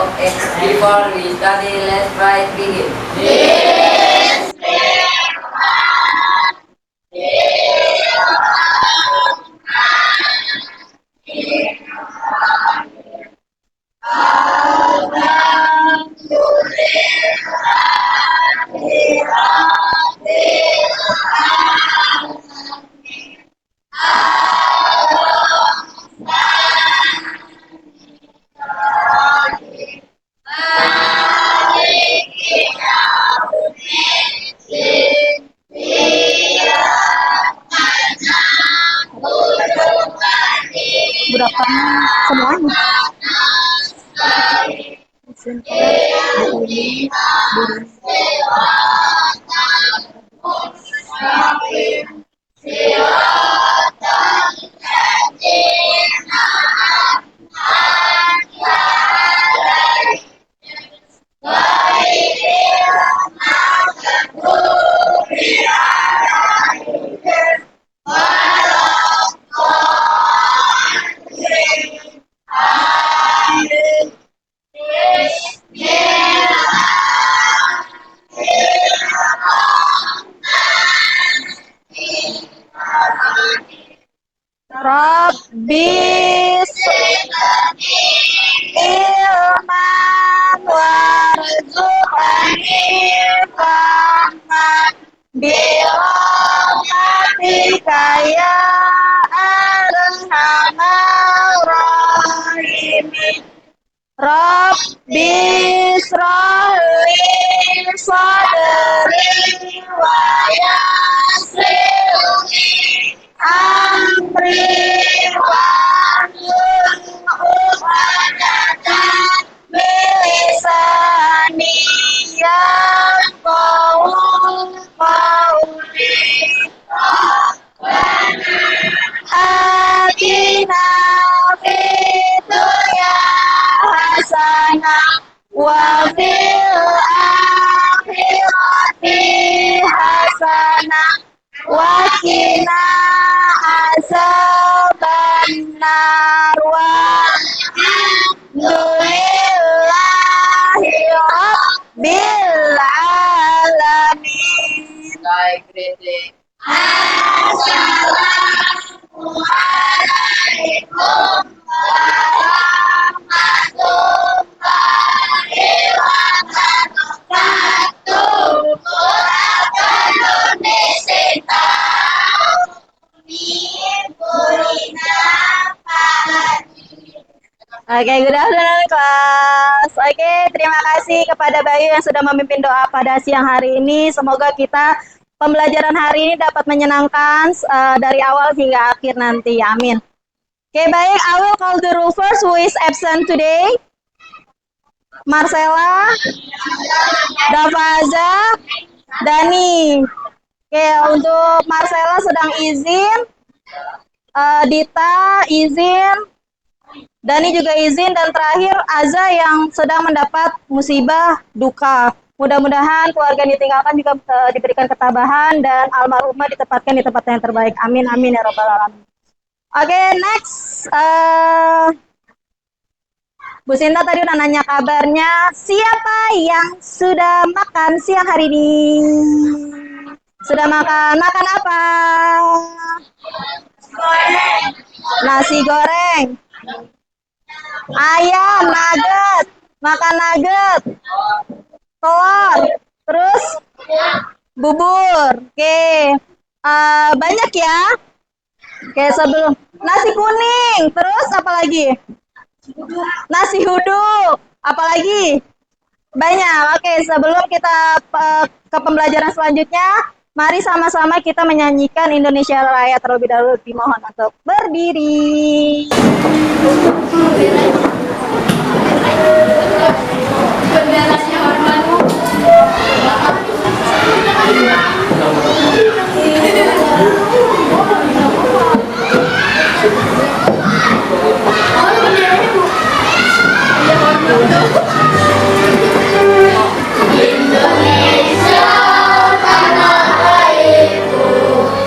Okay, before we study, let's try begin. Berapa semuanya? Rabbis ilman warzuqani fahman birahmatika ya arhamar rahimin. Rabbi isra'li sadri wa yassirli amri wahlul 'uqdatam min lisani yafqahu qawli. Atina fid dunya hasanah wa fil akhirati hasanah wa qina azabannar walhamdulillahi rabbil alamin. Like greeting. Assalamualaikum warahmatullahi wabarakatuh. Oke, good afternoon kelas. Oke, terima kasih kepada Bayu yang sudah memimpin doa pada siang hari ini. Semoga kita pembelajaran hari ini dapat menyenangkan dari awal hingga akhir nanti. Amin. Oke, baik. I will call the rule first who is absent today. Marcella, Dafaza, Dani. Oke, untuk Marcella sedang izin. Dita izin. Dani juga izin, dan terakhir Aza yang sedang mendapat musibah duka. Mudah-mudahan keluarga yang ditinggalkan juga diberikan ketabahan dan almarhumah ditempatkan di tempat yang terbaik. Amin amin ya robbal alamin. Oke, next. Bu Sinta tadi udah nanya kabarnya. Siapa yang sudah makan siang hari ini? Sudah makan? Makan apa? Nasi goreng. Ayam, nugget, makan nugget, telur, terus bubur. Oke, banyak ya. Oke, sebelum nasi kuning, terus apa lagi? Nasi uduk, apa lagi? Banyak. Oke, sebelum kita ke pembelajaran selanjutnya, mari sama-sama kita menyanyikan Indonesia Raya terlebih dahulu. Dimohon untuk berdiri. Indonesia tanah airku,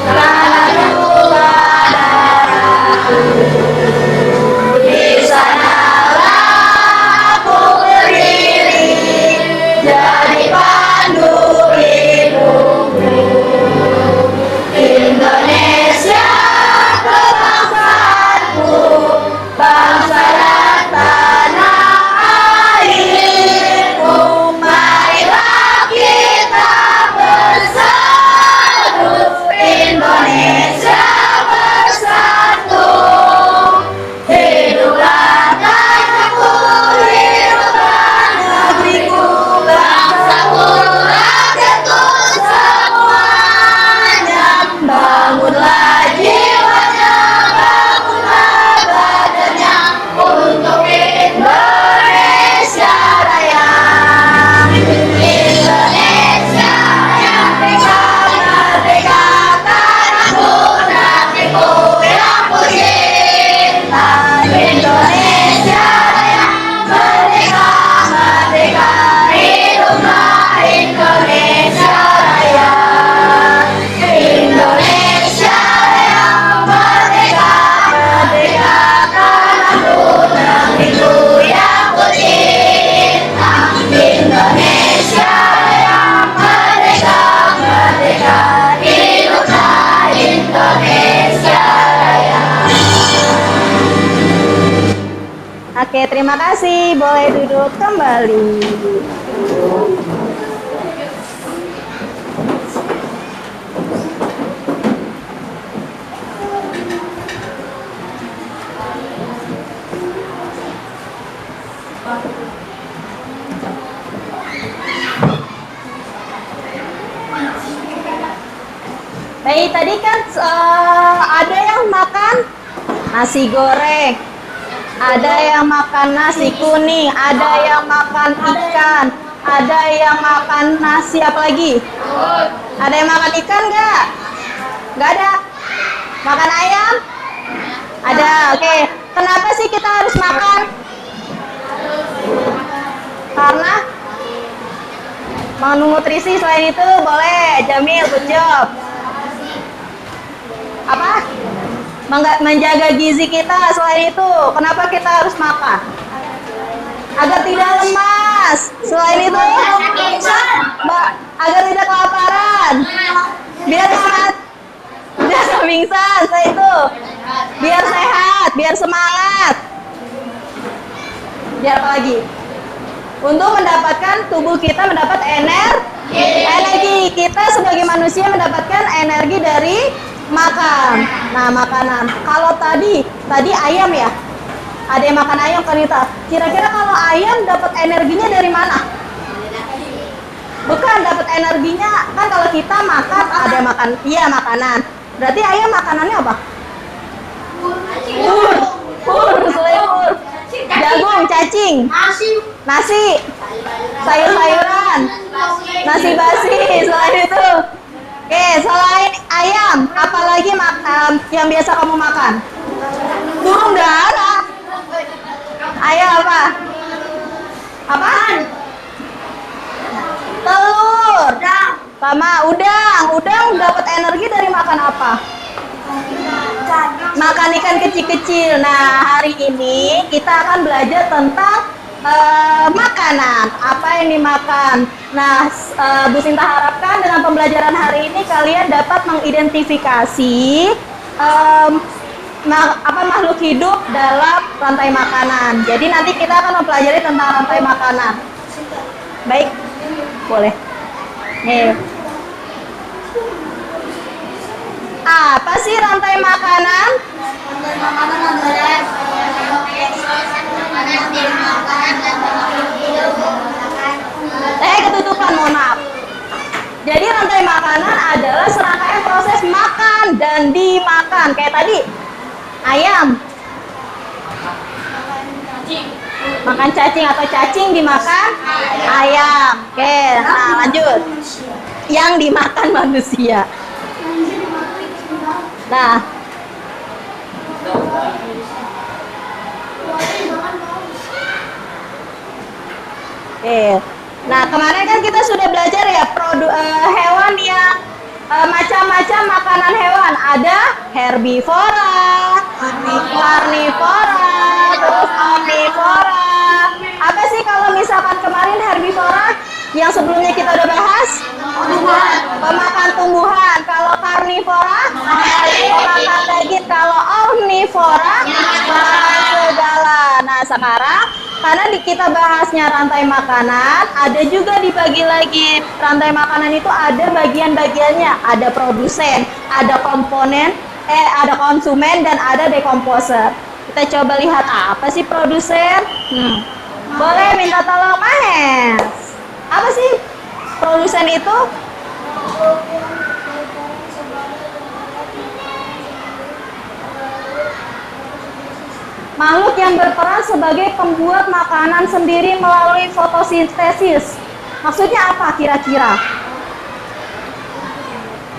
tanah tua darahku. Di sanalah aku beri Oke, terima kasih. Boleh duduk kembali. Baik, tadi kan ada yang makan nasi goreng, ada yang makan nasi kuning, ada yang makan ikan, ada yang makan nasi apa lagi? Ada yang makan ikan nggak? Nggak ada. Makan ayam? Ada. Oke. Kenapa sih kita harus makan? Karena mengandung nutrisi. Selain itu boleh. Jamil, good job. Apa? Menjaga gizi kita. Selain itu, kenapa kita harus makan? Agar tidak lemas. Selain itu, agar tidak kelaparan. Biar sehat. Biar pingsan. Selain itu, biar sehat, biar semangat. Biar apa lagi? Untuk mendapatkan tubuh kita mendapat energi. Kita sebagai manusia mendapatkan energi dari makan. Nah, makanan. Kalau tadi ayam ya. Ada yang makan ayam kan kita. Kira-kira kalau ayam dapat energinya dari mana? Bukan dapat energinya kan kalau kita makan ada makan. Iya, makanan. Berarti ayam makanannya apa? Telur, jagung, cacing, nasi, sayur-sayuran, nasi basi. Selain itu, oke, selain ayam, apalagi yang biasa kamu makan? Burung dara. Ayam apa? Apaan? Telur. Sama udang. Udang dapat energi dari makan apa? Makan ikan kecil-kecil. Nah, hari ini kita akan belajar tentang makanan. Apa yang dimakan. Nah, Bu Sinta harapkan dengan pembelajaran hari ini kalian dapat mengidentifikasi makhluk hidup dalam rantai makanan. Jadi nanti kita akan mempelajari tentang rantai makanan. Baik, boleh. Nih. Apa sih rantai makanan? Rantai makanan adalah makanan dimakan dan makhluk hidup Ketutupan, mohon maaf. Jadi rantai makanan adalah serangkaian proses makan dan dimakan. Kayak tadi, ayam. Makan cacing atau cacing dimakan ayam. Oke, nah lanjut. Yang dimakan manusia. Nah, oke. Nah, kemarin kan kita sudah belajar ya hewan yang macam-macam makanan hewan. Ada herbivora, karnivora, terus omnivora. Apa sih kalau misalkan kemarin herbivora yang sebelumnya kita udah bahas? Pemakan tumbuhan. Kalau karnivora, pemakan daging. Kalau omnivora, makan segala. Nah, sekarang karena kita bahasnya rantai makanan, ada juga dibagi lagi. Rantai makanan itu ada bagian-bagiannya. Ada produsen, ada komponen, ada konsumen, dan ada dekomposer. Kita coba lihat apa sih produsen. Boleh minta tolong Mahes. Apa sih produsen itu? Makhluk yang berperan sebagai pembuat makanan sendiri melalui fotosintesis. Maksudnya apa kira-kira?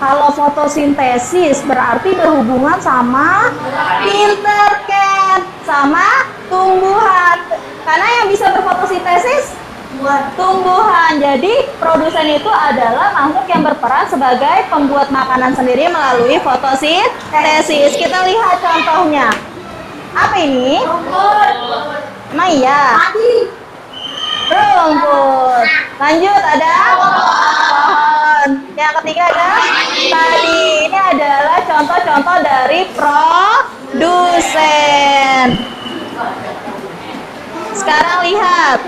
Kalau fotosintesis berarti berhubungan sama pinter kan, sama tumbuhan. Karena yang bisa berfotosintesis tumbuhan. Jadi produsen itu adalah makhluk yang berperan sebagai pembuat makanan sendiri melalui fotosintesis. Kita lihat contohnya. Apa ini? Emang iya? Rumput. Lanjut, ada pohon. Yang ketiga ada tadi. Ini adalah contoh-contoh dari produsen. Sekarang lihat.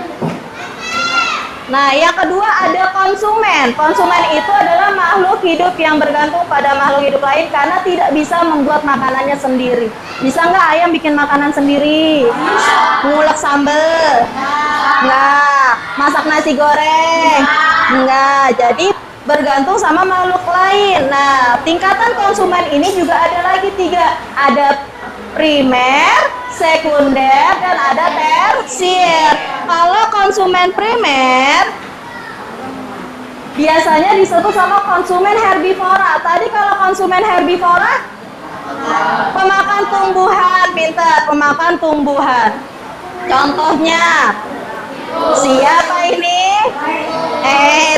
Nah, yang kedua ada konsumen. Konsumen itu adalah makhluk hidup yang bergantung pada makhluk hidup lain karena tidak bisa membuat makanannya sendiri. Bisa nggak ayam bikin makanan sendiri? Ngulek sambel? Nggak. Masak nasi goreng? Nggak. Jadi bergantung sama makhluk lain. Nah, tingkatan konsumen ini juga ada lagi 3. Ada primer, sekunder, dan ada tersier. Kalau konsumen primer biasanya disebut sama konsumen herbivora. Tadi kalau konsumen herbivora pemakan tumbuhan, pintar, pemakan tumbuhan. Contohnya siapa ini?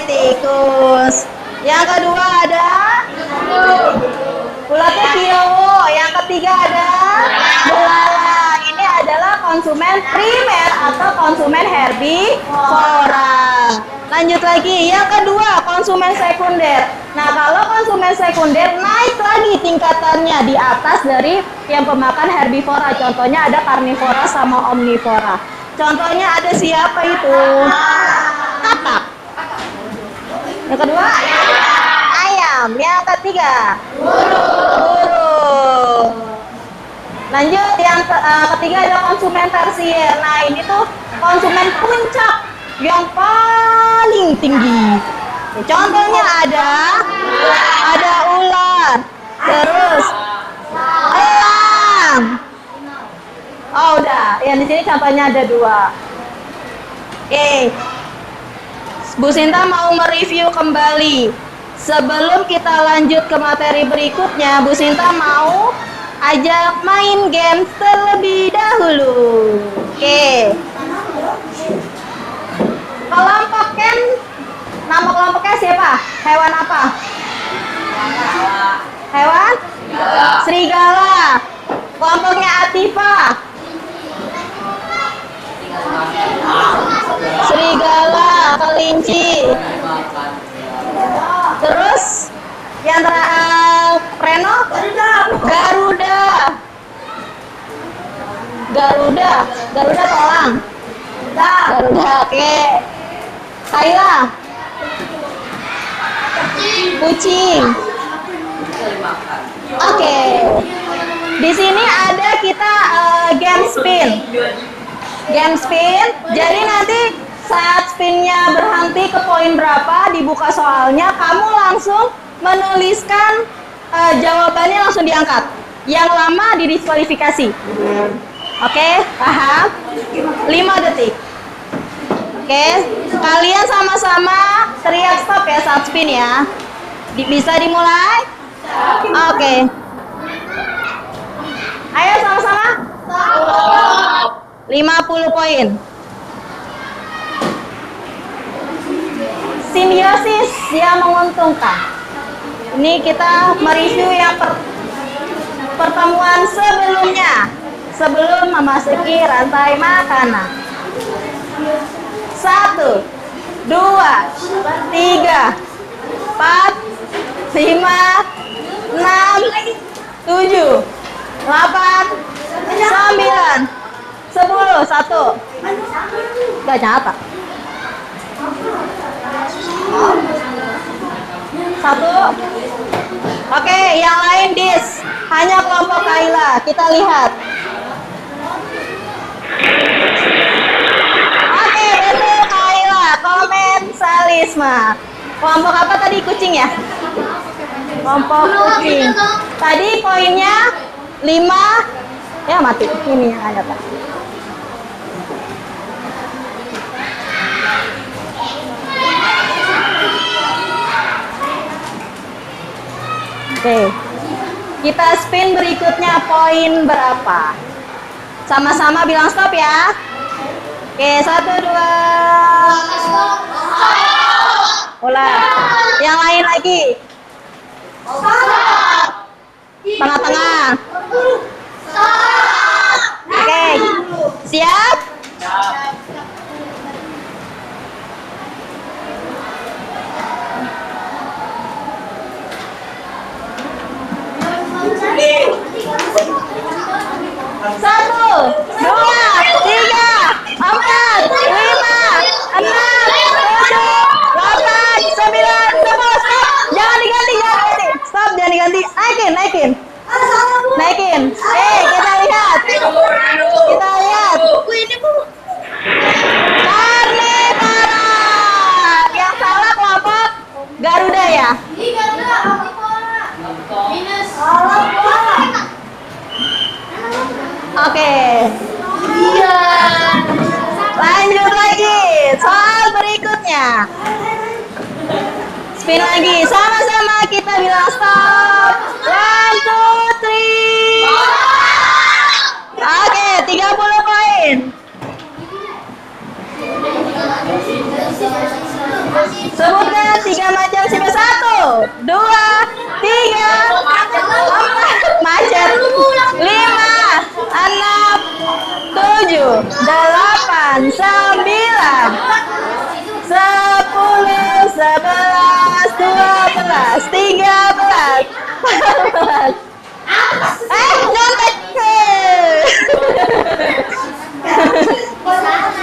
Tikus. Yang kedua ada ulatnya kiowo. Yang ketiga ada belalang. Ini adalah konsumen primer atau konsumen herbivora. Lanjut lagi, yang kedua konsumen sekunder. Nah, kalau konsumen sekunder naik lagi tingkatannya di atas dari yang pemakan herbivora. Contohnya ada karnivora sama omnivora. Contohnya ada siapa itu? Katak. Yang kedua ayam. Yang ketiga burung. Lanjut, yang ketiga ada konsumen tersier. Nah, ini tuh konsumen puncak yang paling tinggi. Contohnya ada ular, terus elang. Oh, udah. Yang di sini contohnya ada 2. Bu Sinta mau mereview kembali. Sebelum kita lanjut ke materi berikutnya, Bu Sinta mau ajak main game terlebih dahulu. Kelompok Ken, nama kelompoknya siapa? Hewan apa? Hewan? Serigala. Kelompoknya Atifa. Serigala, kelinci. Terus yang Reno? Garuda tolang. Garuda, oke. Kaila? Kucing. Oke. Di sini ada kita game spin. Game spin. Jadi nanti saat spinnya berhenti ke poin berapa, dibuka soalnya, kamu langsung menuliskan jawabannya langsung diangkat. Yang lama didiskualifikasi. Oke, paham? 5 detik. Oke, kalian sama-sama teriak stop ya saat spin ya. Bisa dimulai? Oke. Ayo sama-sama. 50 poin. Simbiosis yang menguntungkan. Ini kita mereview yang pertemuan sebelumnya, sebelum memasuki rantai makanan. 1, 2, 3, 4, 5, 6, 7, 8, 9, 10, 1. Gak nyata. 1. Oke, yang lain dis. Hanya kelompok Kaila. Kita lihat. Oke, betul Kaila. Komensalisme. Kelompok apa tadi? Kucing ya? Kelompok kucing. Tadi poinnya 5. Ya mati. Ini yang ada Pak. Oke, kita spin berikutnya poin berapa? Sama-sama bilang stop ya. Oke, 1, 2. Ulang. Yang lain lagi. Tengah-tengah. Oke, siap? Satu, 2, 3, 4, naikin, naikin. Naikin. Kita lihat. Kita lihat. Karnivora. Yang salah kelompok Garuda ya. Oke. Lanjut lagi. Soal berikutnya. Spin lagi. Sama-sama kita bilang stop. 1, 2, 3. Oke, 30 poin. Sebutkan 3 macam sifat. 1, 2, 3, 4 macet. 5, 6, 7, 8, 9, 10, 11, 12, 13, 14. Nyontek.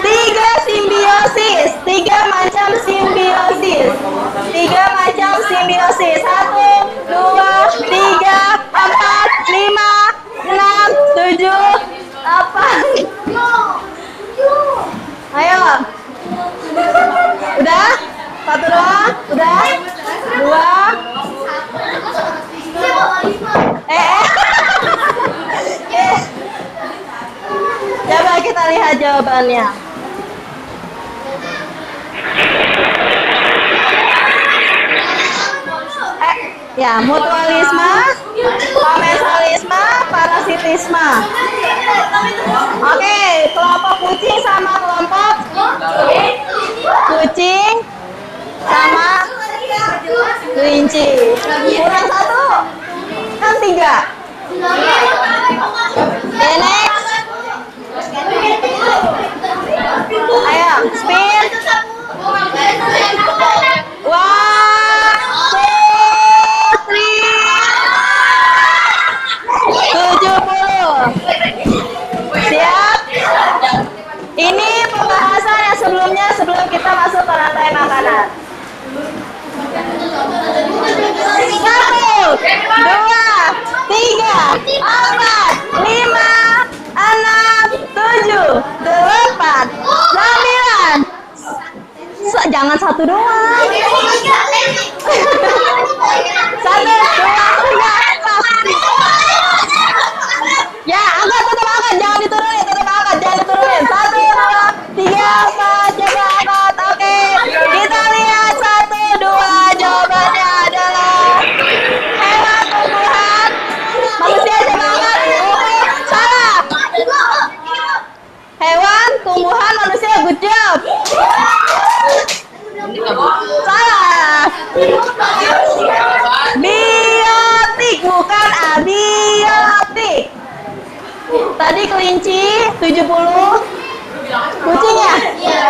3 simbiosis. 3 macam simbiosis. 3 macam simbiosis. 1, 2, 3, 4, 5, 6, 7, 8. Ayo. Udah? 1 doang? Udah? 2. Coba kita lihat jawabannya. Ya, mutualisme, komensalisme, parasitisme. Oke, kelompok kucing sama kelompok kucing sama kelinci. Kurang 1, kan 3. Next. Ayo, spin. 1, 2, 3. 70. Siap? Ini pembahasan yang sebelumnya sebelum kita masuk ke rantai makanan. 1, 2, 3, 4, 5, 6, 7, 8, 9. Jangan 1 doang. 1, 2, 3. Ya, angkat, tetap angkat, jangan diturunin, tetap angkat, jangan diturunin. 1, 2, 3, 4, coba angkat. Oke, kita lihat 1, 2. Jawabannya adalah hewan, tumbuhan, manusia. Coba angkat. Salah. Hewan, tumbuhan, manusia. Good job. Salah. Biotik, bukan abiotik. Tadi kelinci 70. Kucing ya?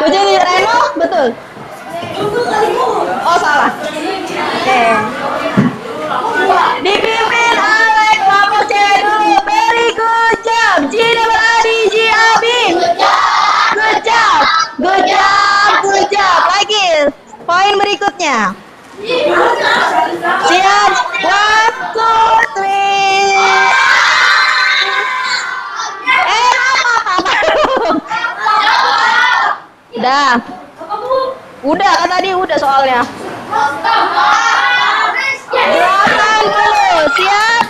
Kucing reno, betul. Oh, salah. Oke. Dipimpin oleh kelompok cewek dulu. Very good job. G-double-A-D-G-A-B. Good job. Good job. Good job. Lagi. Poin berikutnya. Siap. 1, 2, 3. Udah. Udah kan tadi udah soalnya. 80. Siap?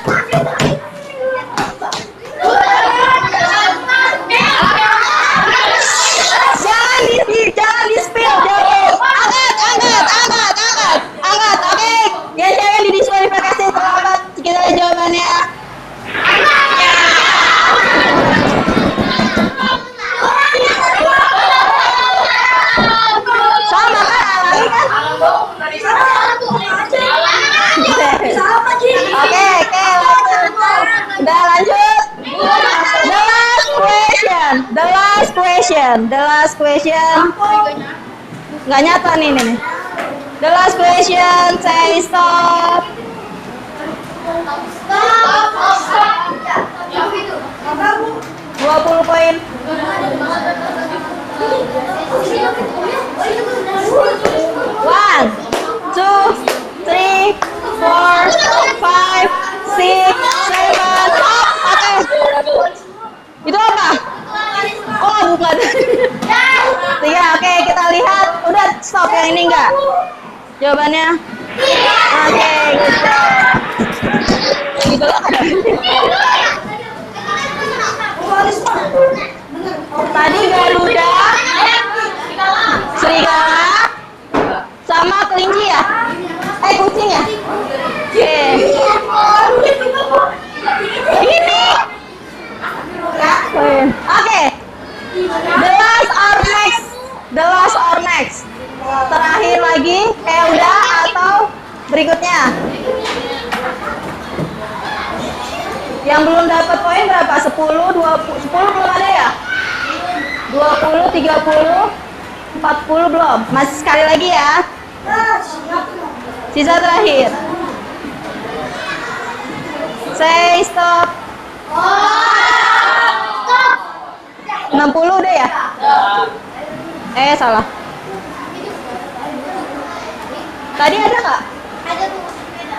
Jangan di spill. Angkat. Oke. Ya, jangan didiskualifikasi terlambat. Kita lihat jawabannya. Sama kan, alami kan? Oke, udah lanjut. The last question. Nggak nyata nih. The last question, say stop. 20 poin. 1, 2, 3, 4, 5, Jawabannya? Oke, good job. Gitu lah ada. Tadi Garuda, serigala, sama kelinci ya? Kucing ya? Oke. Ini. Oke. The last or next. Terakhir lagi, udah atau berikutnya? Yang belum dapat poin berapa? 10, 20, 10 belum ada ya? 20, 30, 40 belum. Masih sekali lagi ya. Sisa terakhir. Say stop. 60 udah ya? Salah. Tadi ada nggak? Ada tuh beda.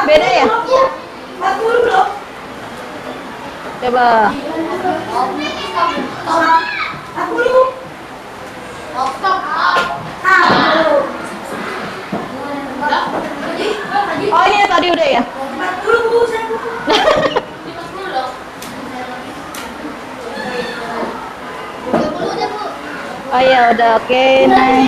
Beda ya? 40 belum. Coba. 40. Oh ini tadi udah ya? 40. Oh ya udah oke. Nah.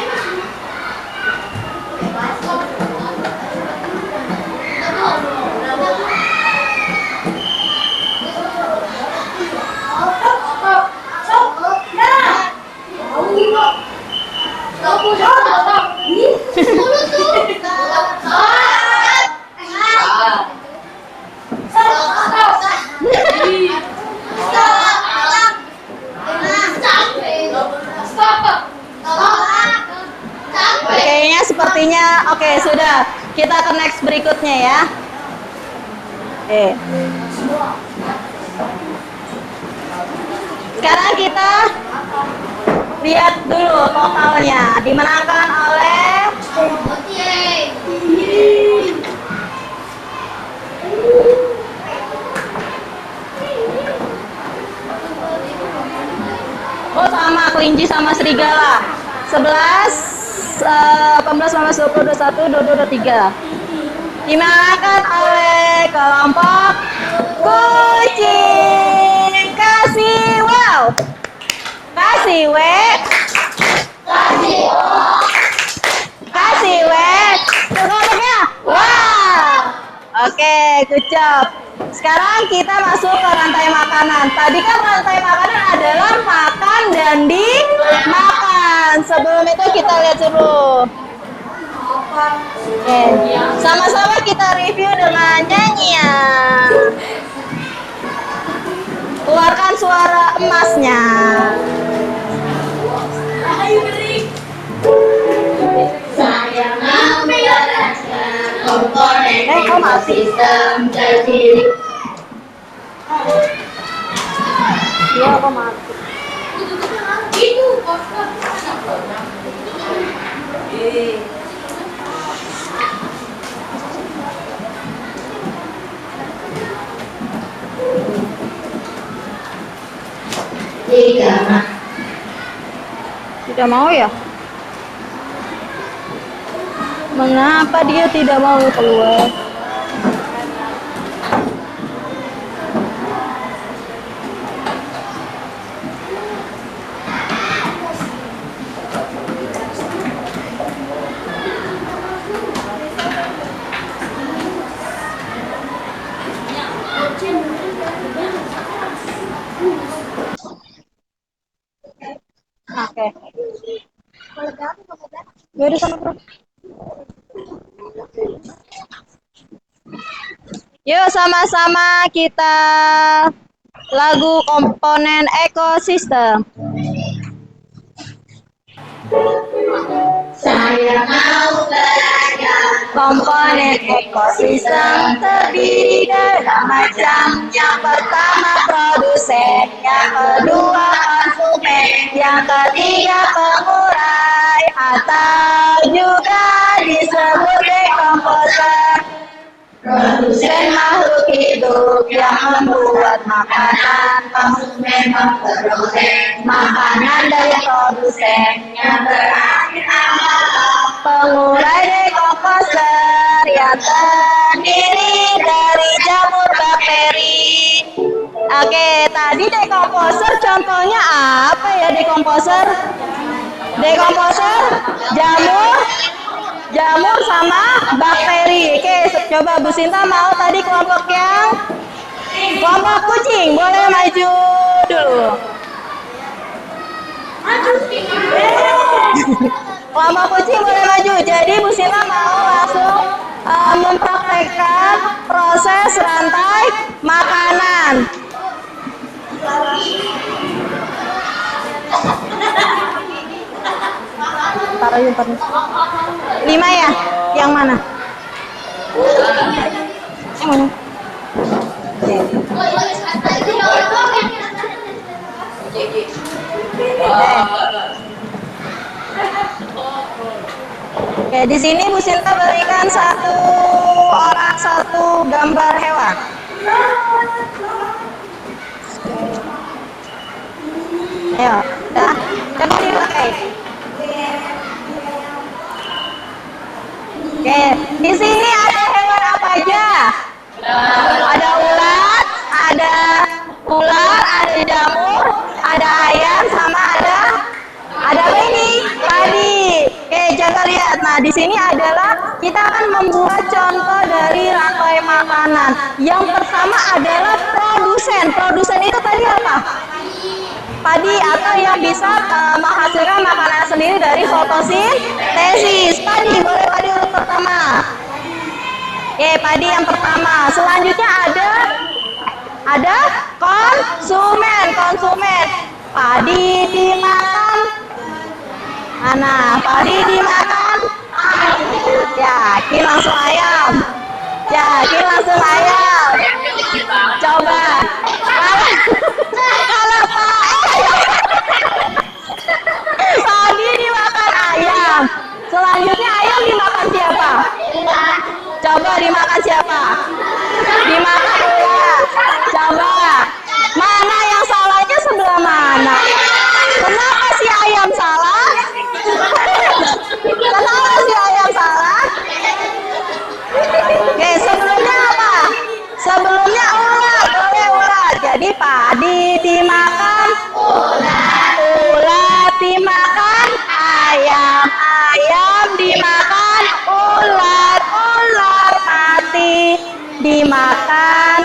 Kayaknya sepertinya oke sudah. Kita ke next berikutnya ya. Sekarang kita lihat dulu totalnya. Dimenangkan oleh sama kelinci sama serigala. 11, 18, 19, 20, 21, 22, 23. Dimenangkan oleh kelompok kucing. Kasih wow. Kasih W. Kasih W. Sekolahnya wow. Oke, good job. Sekarang kita masuk ke rantai makanan. Tadi kan rantai makanan adalah makan dan dimakan. Sebelum itu kita lihat dulu. Sama-sama kita review dengan nyanyian. Keluarkan suara emasnya. Saya mau menjelaskan komponen sistem terdiri. Dia apa mati? Itu Tidak mau ya? Mengapa dia tidak mau keluar? Oke. Ya udah sama bro. Yuk sama-sama kita lagu komponen ekosistem. saya mau belajar Komponen ekosistem terdiri dari macam. Yang pertama produsen, yang kedua konsumen, yang ketiga pengurai atau juga disebut dekomposer. Produsen makhluk hidup yang membuat makanan, konsumen memperoleh makanan dari produsen yang berakhir adalah pengurai dekomposer yang terdiri dari jamur bakteri. Oke, tadi dekomposer contohnya apa ya dekomposer? Dekomposer, jamur sama bakteri. Oke, coba Bu Sinta mau tadi kelompok kucing, boleh maju dulu. Kelompok kucing boleh maju. Jadi Bu Sinta mau langsung mempraktekkan proses rantai makanan. Taruh 5 ya? Yang mana? Yang mana? Oke, di sini Bu Sinta berikan satu orang satu gambar hewan. Ayo, dah, coba dipakai. Oke, di sini ada hewan apa aja? Ada ulat, ada jamur, ada ayam, sama ada apa ini? Padi. Oke, coba lihat. Nah, di sini adalah kita akan membuat contoh dari rantai makanan. Yang pertama adalah produsen. Produsen itu tadi apa? Padi, atau yang bisa menghasilkan makanan sendiri dari fotosintesis. Padi, boleh padi untuk pertama. Oke, padi yang pertama. Selanjutnya ada konsumen. Padi dimakan. Mana? Padi dimakan. Yakin langsung ayam. Coba. Kalau padi dimakan ayam. Selanjutnya ayam dimakan siapa? Coba dimakan siapa? Dimakan ulat. Coba. Mana yang salahnya sebelah mana? Kenapa si ayam salah? Oke, sebelumnya apa? Sebelumnya ulat. Jadi padi dimakan ulat dimakan ayam dimakan ulat mati dimakan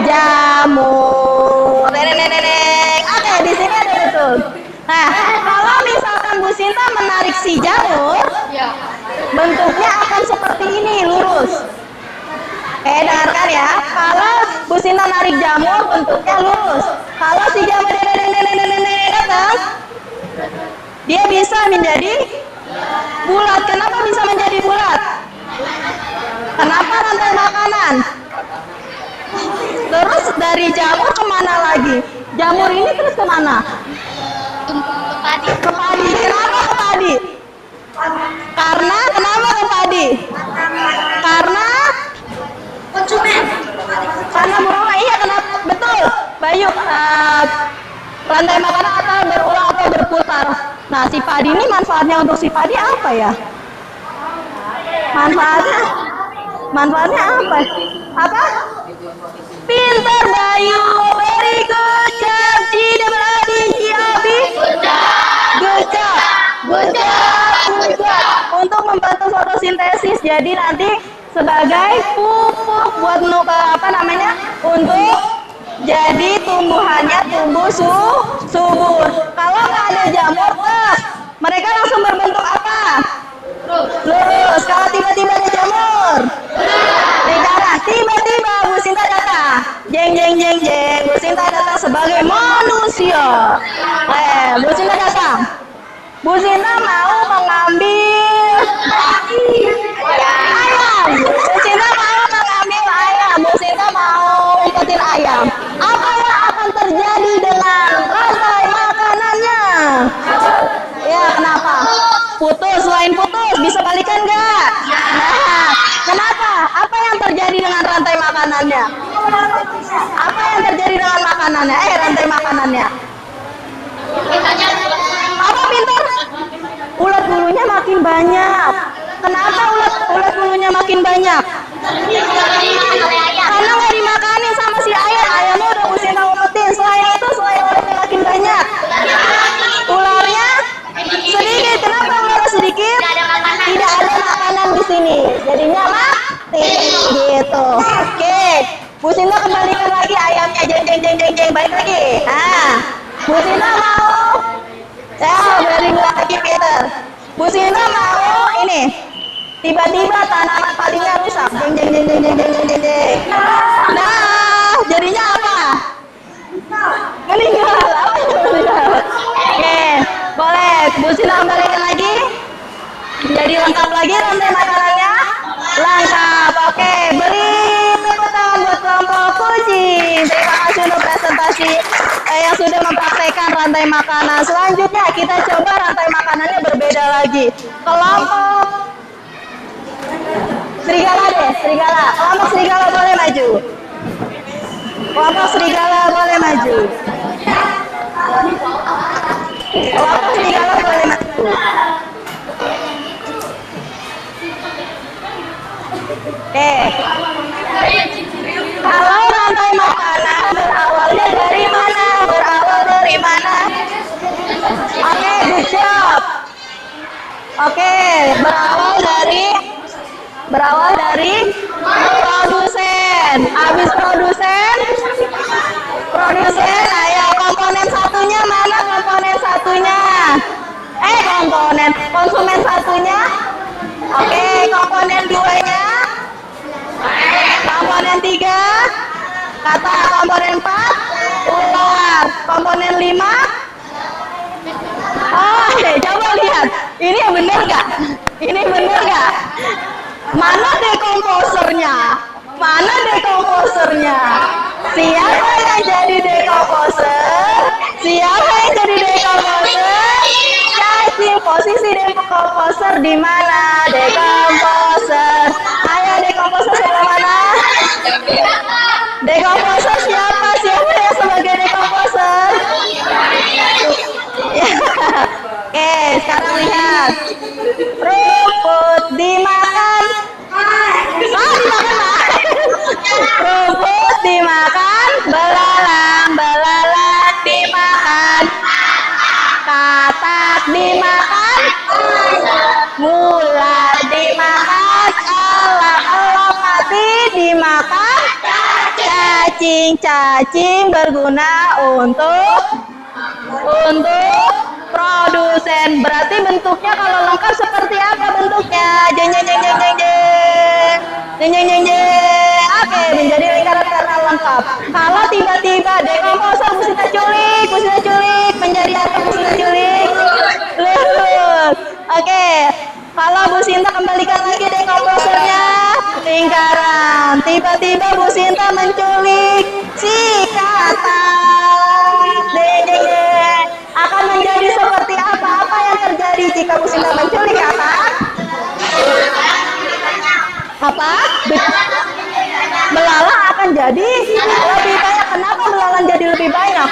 jamur. Oke, di sini ada betul. Nah, kalau misalkan Bu Sinta menarik si jamur, bentuknya akan seperti ini, lurus. Dengarkan ya. Kalau Bu Sinta narik jamur, bentuknya lurus. Kalau si jamur datang, dia bisa menjadi bulat. Kenapa bisa menjadi bulat? Kenapa rantai makanan? Terus dari jamur kemana lagi? Jamur ini terus kemana? Ke padi. Kenapa ke padi? Kenapa ke padi? Karena konsumen. Karena berulang. Iya, kenapa? Betul. Bayu, rantai makanan atau berulang atau berputar. Nah, si padi ini manfaatnya untuk si padi apa ya? Manfaatnya apa? Pintar Bayu, very good job. Good job. Untuk membantu fotosintesis, jadi nanti sebagai pupuk buat untuk jadi tumbuhannya tumbuh subur. Kalau nggak ada jamur, mereka langsung berbentuk apa? Lurus. Kalau tiba-tiba ada jamur, tiba-tiba Bu Sinta datang. Jeng. Bu Sinta datang sebagai manusia. Bu Sinta datang. Bu Sinta mau mengambil ayam. Bu Sinta mau mengambil ayam. Bu Sinta mau ngikutin ayam. Apa yang akan terjadi dengan rantai makanannya? Ya, kenapa? Putus. Selain putus, bisa balikan nggak? Nah, kenapa? Apa yang terjadi dengan rantai makanannya? Rantai makanannya? Apa pintar? Ulat bulunya makin banyak. Kenapa ulat bulunya makin banyak? Karena nggak dimakanin sama si ayam. Ayamnya udah Bu Sinta umpetin. Selain itu, selain ulatnya makin banyak, ularnya sedikit. Kenapa ularnya sedikit? Tidak ada makanan di sini. Jadinya mati. Gitu. Oke. Bu Sinta kembalikan lagi ayamnya. Jeng jeng jeng jeng jeng. Balik lagi. Nah, Bu Sinta mau. Ya, balik lagi Peter. Bu Sinta mau ini. Tiba-tiba tanaman palingnya rusak. Jeng jeng jeng jeng jeng jeng jeng jeng. Nah, jadinya apa? Meninggal. Oke, boleh. Bu Sinta kembalikan lagi. Jadi lengkap lagi rantai makanannya. Lengkap. Oke, beri tepuk tangan buat kelompok kucing. Terima kasih untuk presentasi yang sudah mempraktekkan rantai makanan. Selanjutnya kita coba rantai makanannya berbeda lagi. Kelompok serigala deh, serigala. Kelompok serigala boleh maju. Kelompok serigala boleh maju. Kelompok serigala boleh maju. Oke. Kalau rantai makanan berawalnya dari mana? Berawal dari mana? Oke, good job. Oke, berawal dari produsen. Habis produsen, ayo komponen satunya mana? Komponen satunya. Konsumen satunya. Oke, komponen duanya. Komponen 3, kata komponen 4, ular. Komponen 5. Oh, coba lihat. Ini bener nggak? Ini bener nggak? Mana dekomposernya? Mana dekomposernya? Siapa yang jadi dekomposer? Siapa yang jadi dekomposer? Cacing. Posisi dekomposer di mana? Dekomposer. Ayo dekomposer sebelah mana? Dekomposer siapa? Siapa yang sebagai dekomposer? Oke, sekarang lihat. Rumput dimakan. Dimakan. Rumput dimakan. Belalang dimakan. Katak dimakan. Ular dimakan. Elang mati dimakan. Cacing berguna untuk produsen. Berarti bentuknya kalau lengkap seperti apa bentuknya? Jeng jeng jeng jeng jeng jeng. Jeng jeng jeng jeng. Oke, menjadi lingkaran karena lengkap. Kalau tiba-tiba dekomposer Bu Sinta culik menjadi apa Bu Sinta culik? Lurus. Oke. Kalau Bu Sinta kembalikan lagi dekomposernya lingkaran. Tiba-tiba Bu Sinta menculik si katak. Jeng jeng jeng. Akan menjadi seperti apa? Apa yang terjadi jika Bu Sinta menculik katak? Apa? Belalang akan jadi lebih banyak. Kenapa belalang jadi lebih banyak?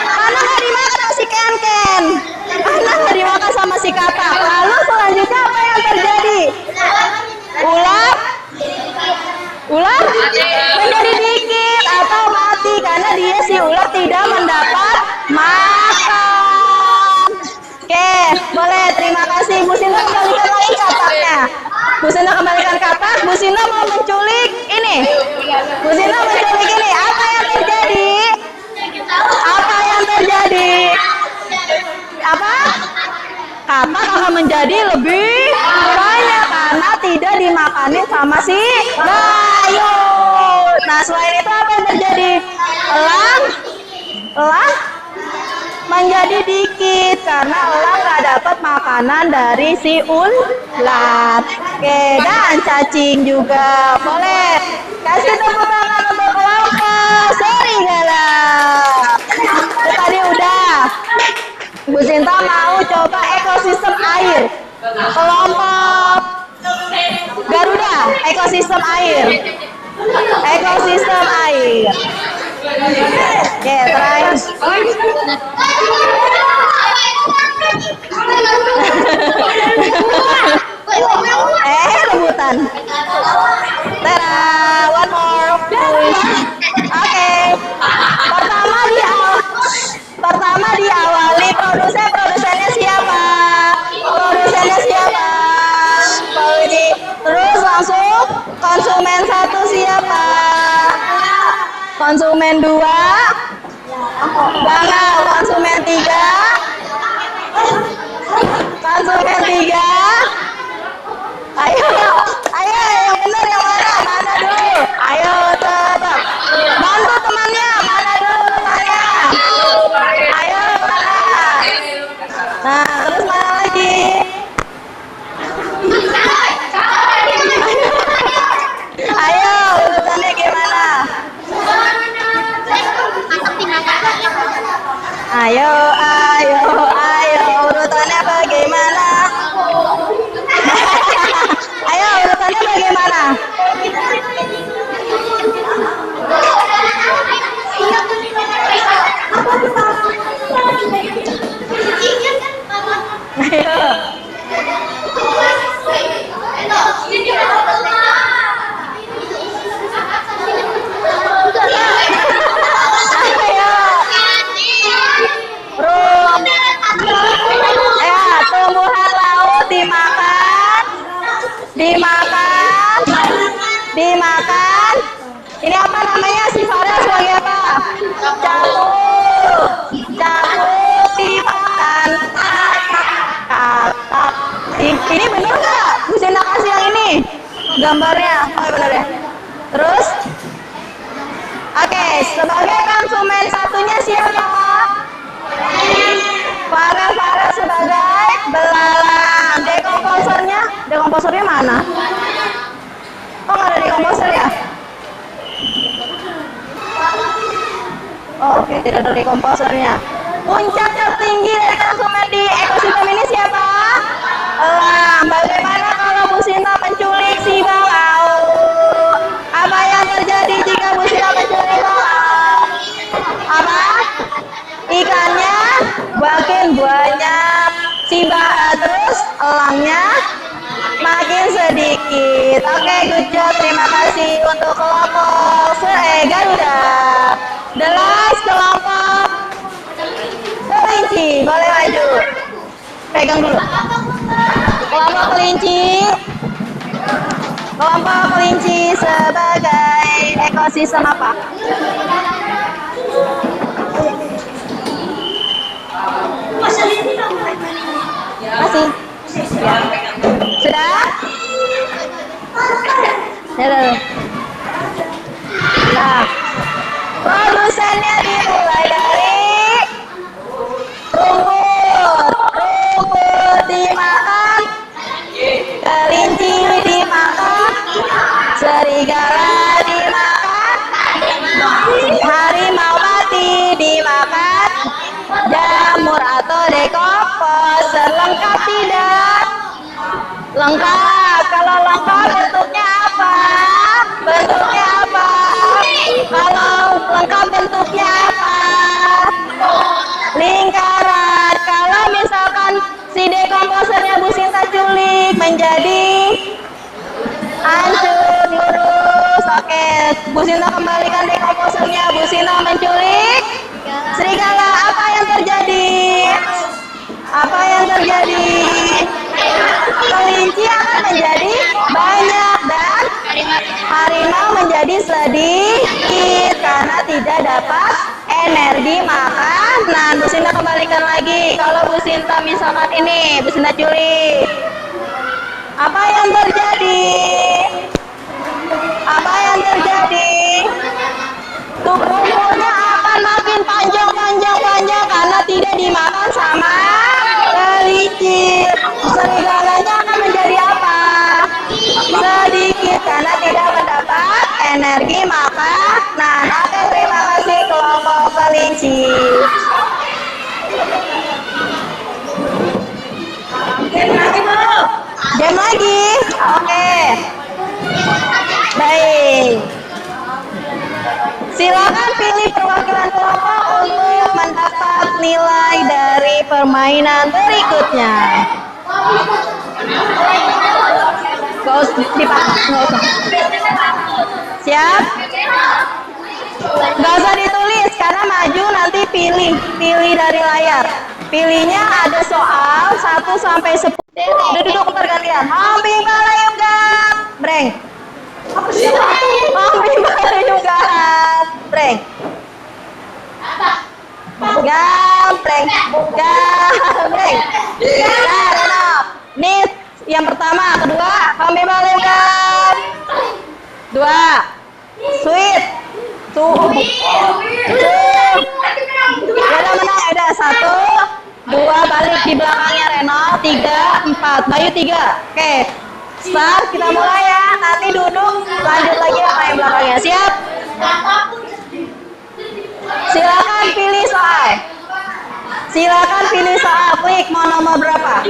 Karena nggak dimakan sama si ken-ken. Karena nggak dimakan sama si katak. Lalu selanjutnya apa yang terjadi? Ular menjadi dikit atau mati karena dia si ular tidak mendapat makan. Oke, boleh. Terima kasih. Bu Sinta kembalikan lagi kataknya. Bu Sinta kembalikan katak. Bu Sinta mau menculik ini. Bu Sinta menculik ini. Apa yang terjadi? Apa? Katak akan menjadi lebih banyak karena tidak dimakanin sama si layut. Nah, selain itu apa yang terjadi? Elang menjadi dikit karena elang nggak dapat makanan dari si ular. Oke, dan cacing juga. Boleh kasih tepuk tangan untuk kelompok serigala. Itu tadi udah. Bu Sinta mau coba ekosistem air. Kelompok Garuda, ekosistem air. Ekosistem air. Oke, terakhir. teman-teman. Tara, one more please. Oke. Pertama diawali produsennya siapa? Produsennya siapa? Pak Widi. Terus langsung konsumen satu siapa? Konsumen dua? Bangau. Konsumen tiga? Konsumen tiga? Ayo yang benar yang mana? Mana dulu? Ayo tetap. Bantu temannya. Mana dulu temannya? Ayo mana? Nah, terus mana lagi? Ayo, urutannya gimana? Ayo, urutannya bagaimana? Ayo, urutannya bagaimana? Tumbuhan laut dimakan. Ini apa namanya? Sifatnya sebagai apa? Capung dimakan. Katak. Ini bener nggak? Bu Sinta kasih yang ini gambarnya. Oh bener ya. Terus, oke, sebagai konsumen satunya siapa? Farel sebagai belalang. Dekomposernya mana? Oh nggak ada dekomposer ya? Oh oke, tidak ada dekomposernya. Puncak tertinggi dari konsumen di ekosistem ini siapa? Elang. Bagaimana kalau Bu Sinta menculik si bangau? Apa yang terjadi jika Bu Sinta menculik bangau? Apa? Ikannya makin banyak, terus elangnya makin sedikit. Oke, good job. Terima kasih untuk kelompok Garuda. The last kelompok kelinci, boleh maju. Pegang dulu. Kelompok kelinci sebagai ekosistem apa? Masih? Sudah? Ya, nah, produsennya dimulai dari rumput dimakan, kelinci dimakan, serigala dimakan, harimau mati dimakan, jamur atau dekomposer. Lengkap tidak? Lengkap. Kalau lengkap bentuknya apa? Kalau lengkap bentuknya apa? Lingkaran. Kalau misalkan si dekomposernya Bu Sinta culik menjadi hancur, lurus. Oke, Bu Sinta kembalikan dekomposernya. Bu Sinta menculik serigala. Apa yang terjadi? Kelinci akan menjadi banyak dan harimau menjadi sedikit karena tidak dapat energi makanan. Bu Sinta kembalikan lagi. Kalau Bu Sinta misalkan ini, Bu Sinta culik, apa yang terjadi? Tubuhnya akan makin panjang karena tidak dimakan sama kelinci. Serigalanya akan menjadi apa? Sedikit karena tidak mendapat energi makanan. Oke, terima kasih kelompok kelinci. Jam lagi? Oke. Baik. Silakan pilih perwakilan kelompok untuk mendapat nilai dari permainan berikutnya. Gak usah dipakai, nggak usah. Siap? Gak usah ditulis karena maju nanti pilih dari layar. Pilihnya ada soal 1 sampai 10. Udah duduk pergantian. Hombi Balayum Breng. Apa sih? Hombi Balayum Breng. Gambreng. Gambreng. Reno. Nih yang pertama, kedua, Hombi Balayum Dua. Sweet. Udah menang, udah 1, 2 balik di belakangnya Reno, 3, 4, Bayu 3. Oke, start, kita mulai ya. Nanti duduk, lanjut lagi sama yang belakangnya. Siap? Silakan pilih soal. Silakan pilih soal. Klik mau nomor berapa?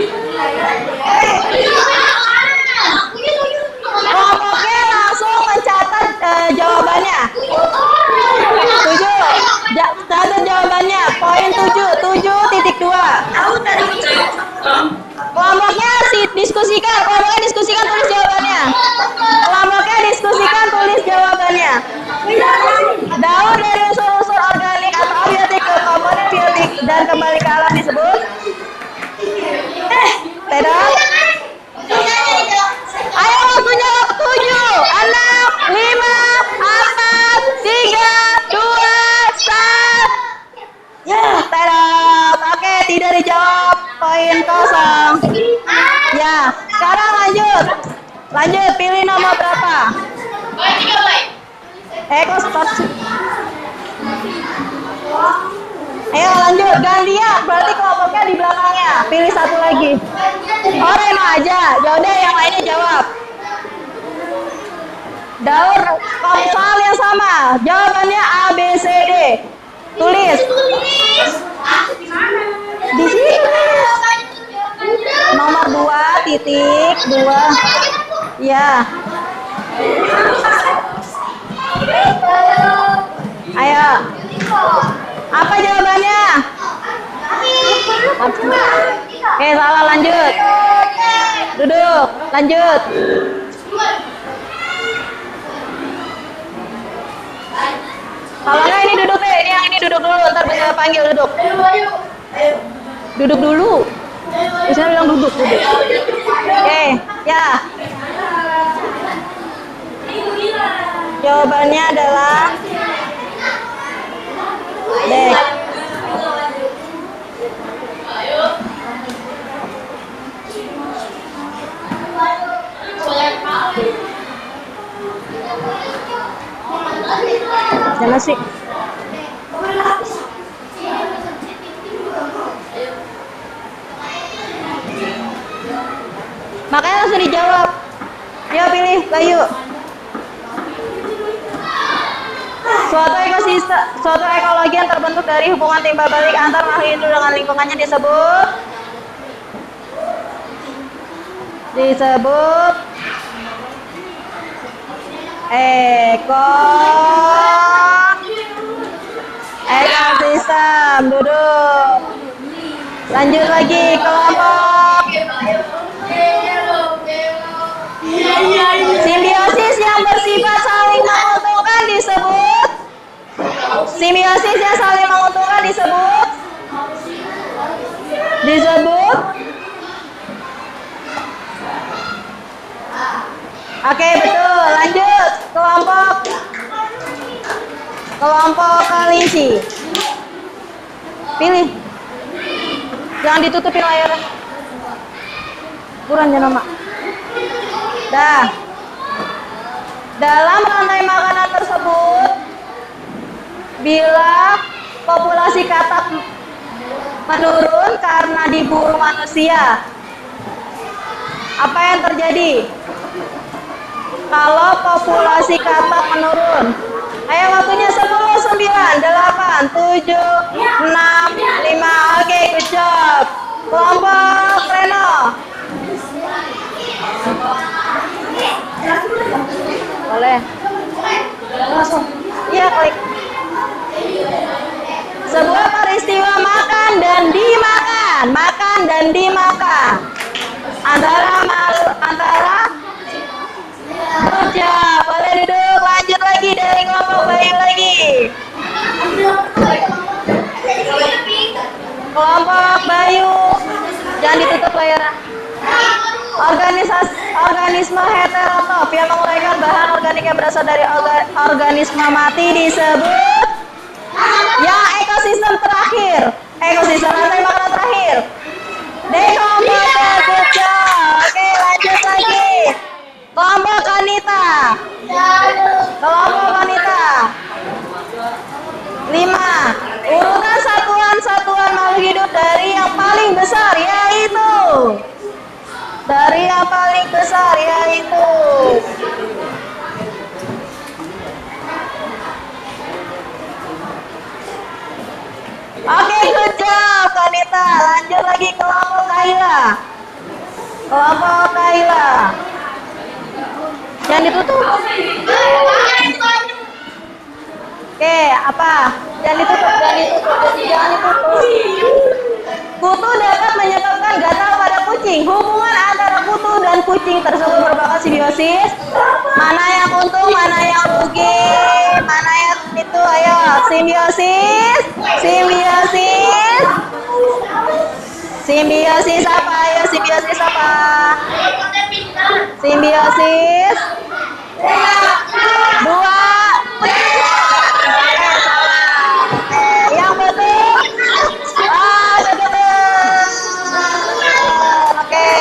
Kelompoknya langsung mencatat jawabannya. 7. Catat jawabannya. Poin 7.2. Kelompoknya diskusikan. Tulis jawabannya. Kelompoknya diskusikan, tulis jawabannya. Daur dari unsur-unsur organik atau abiotik ke komponen biotik dan kembali ke alam disebut. Tidak. Ayo waktunya 7, 6, 5, 4, 3, 2, 1. Ya, tidak. Oke, tidak dijawab. Poin kosong. Ya, sekarang lanjut. Lanjut, pilih nomor berapa? Kok stop sih? Ayo lanjut, gantian. Berarti kelompoknya di belakangnya. Pilih satu lagi. Oh, Reno aja. Yaudah, yang lainnya jawab. Daur, soal yang sama. Jawabannya A, B, C, D. Tulis. Di sini. Nomor 2.2. Ya. Ayo. Apa jawabannya? Oke, salah, lanjut. Duduk, lanjut. Kalau enggak ini duduk deh, ini yang ini duduk dulu, ntar bisa panggil duduk. Duduk dulu. Bisa bilang duduk. Oke, ya. Jawabannya adalah D. Jangan sih. Makanya langsung dijawab. Yuk pilih, Bayu. Suatu ekologi yang terbentuk dari hubungan timbal balik antar makhluk hidup dengan lingkungannya disebut ekosistem. Duduk. Lanjut lagi, kelompok simbiosis yang bersifat saling menguntungkan disebut Oke, betul. Lanjut, kelompok kelinci. Pilih. Jangan ditutupin layarnya. Kurang jangan nama. Dah. Dalam rantai makanan tersebut, bila populasi katak menurun karena diburu manusia, apa yang terjadi? Kalau populasi katak menurun, ayo waktunya 10, 9, 8, 7, 6, 5. Oke, good job. Kelompok Reno. Boleh. Langsung. Iya, klik. Sebuah peristiwa makan dan dimakan antara good job. Boleh duduk, lanjut lagi dari kelompok Bayu lagi. Kelompok Bayu, jangan ditutup layarnya. Organisme heterotop yang menguraikan bahan organik yang berasal dari organisme mati disebut yang ekosistem terakhir. Ekosistem rantai makanan terakhir. Dekomposer, good job. Oke, lanjut lagi. Kelompok wanita. Kelompok wanita. 5. Urutan satuan-satuan makhluk hidup dari yang paling besar yaitu Oke, good job Kanita. Lanjut lagi kelompok Kaila. Kelompok Kaila. Jangan ditutup. Oke, apa? Jangan ditutup. Kutu dapat menyebabkan gatal pada kucing. Hubungan antara kutu dan kucing tersebut merupakan simbiosis. Mana yang untung, mana yang rugi? Mana yang itu? Ayo, simbiosis. Simbiosis apa? Ayo, simbiosis apa? Simbiosis. 2. Yang betul. Betul. Oke.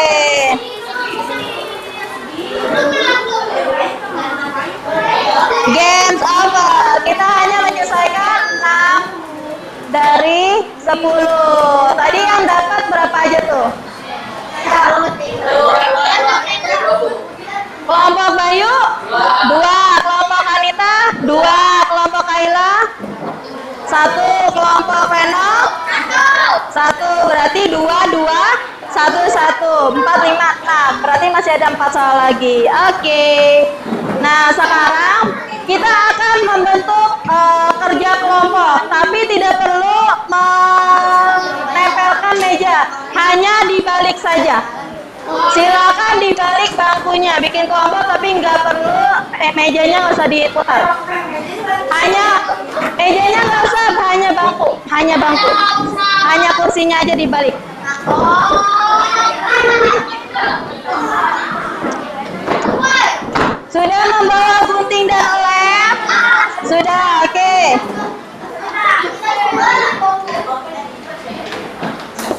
Games over. Kita hanya menyelesaikan 6 dari 10. Tadi yang dapat berapa aja tuh? Kelompok Bayu 2, kelompok Anita 2, kelompok Kaila 1, kelompok Reno 1, berarti 2, 1, 4, 5, 6. Berarti masih ada 4 soal lagi. Oke. Nah, sekarang kita akan membentuk kerja kelompok, tapi tidak perlu menempelkan meja, hanya dibalik saja. Silakan dibalik bangkunya, bikin kelompok tapi nggak perlu mejanya nggak usah diputar. Mejanya nggak usah, hanya bangku, hanya kursinya aja dibalik. Sudah membawa gunting dan lem? Sudah, oke.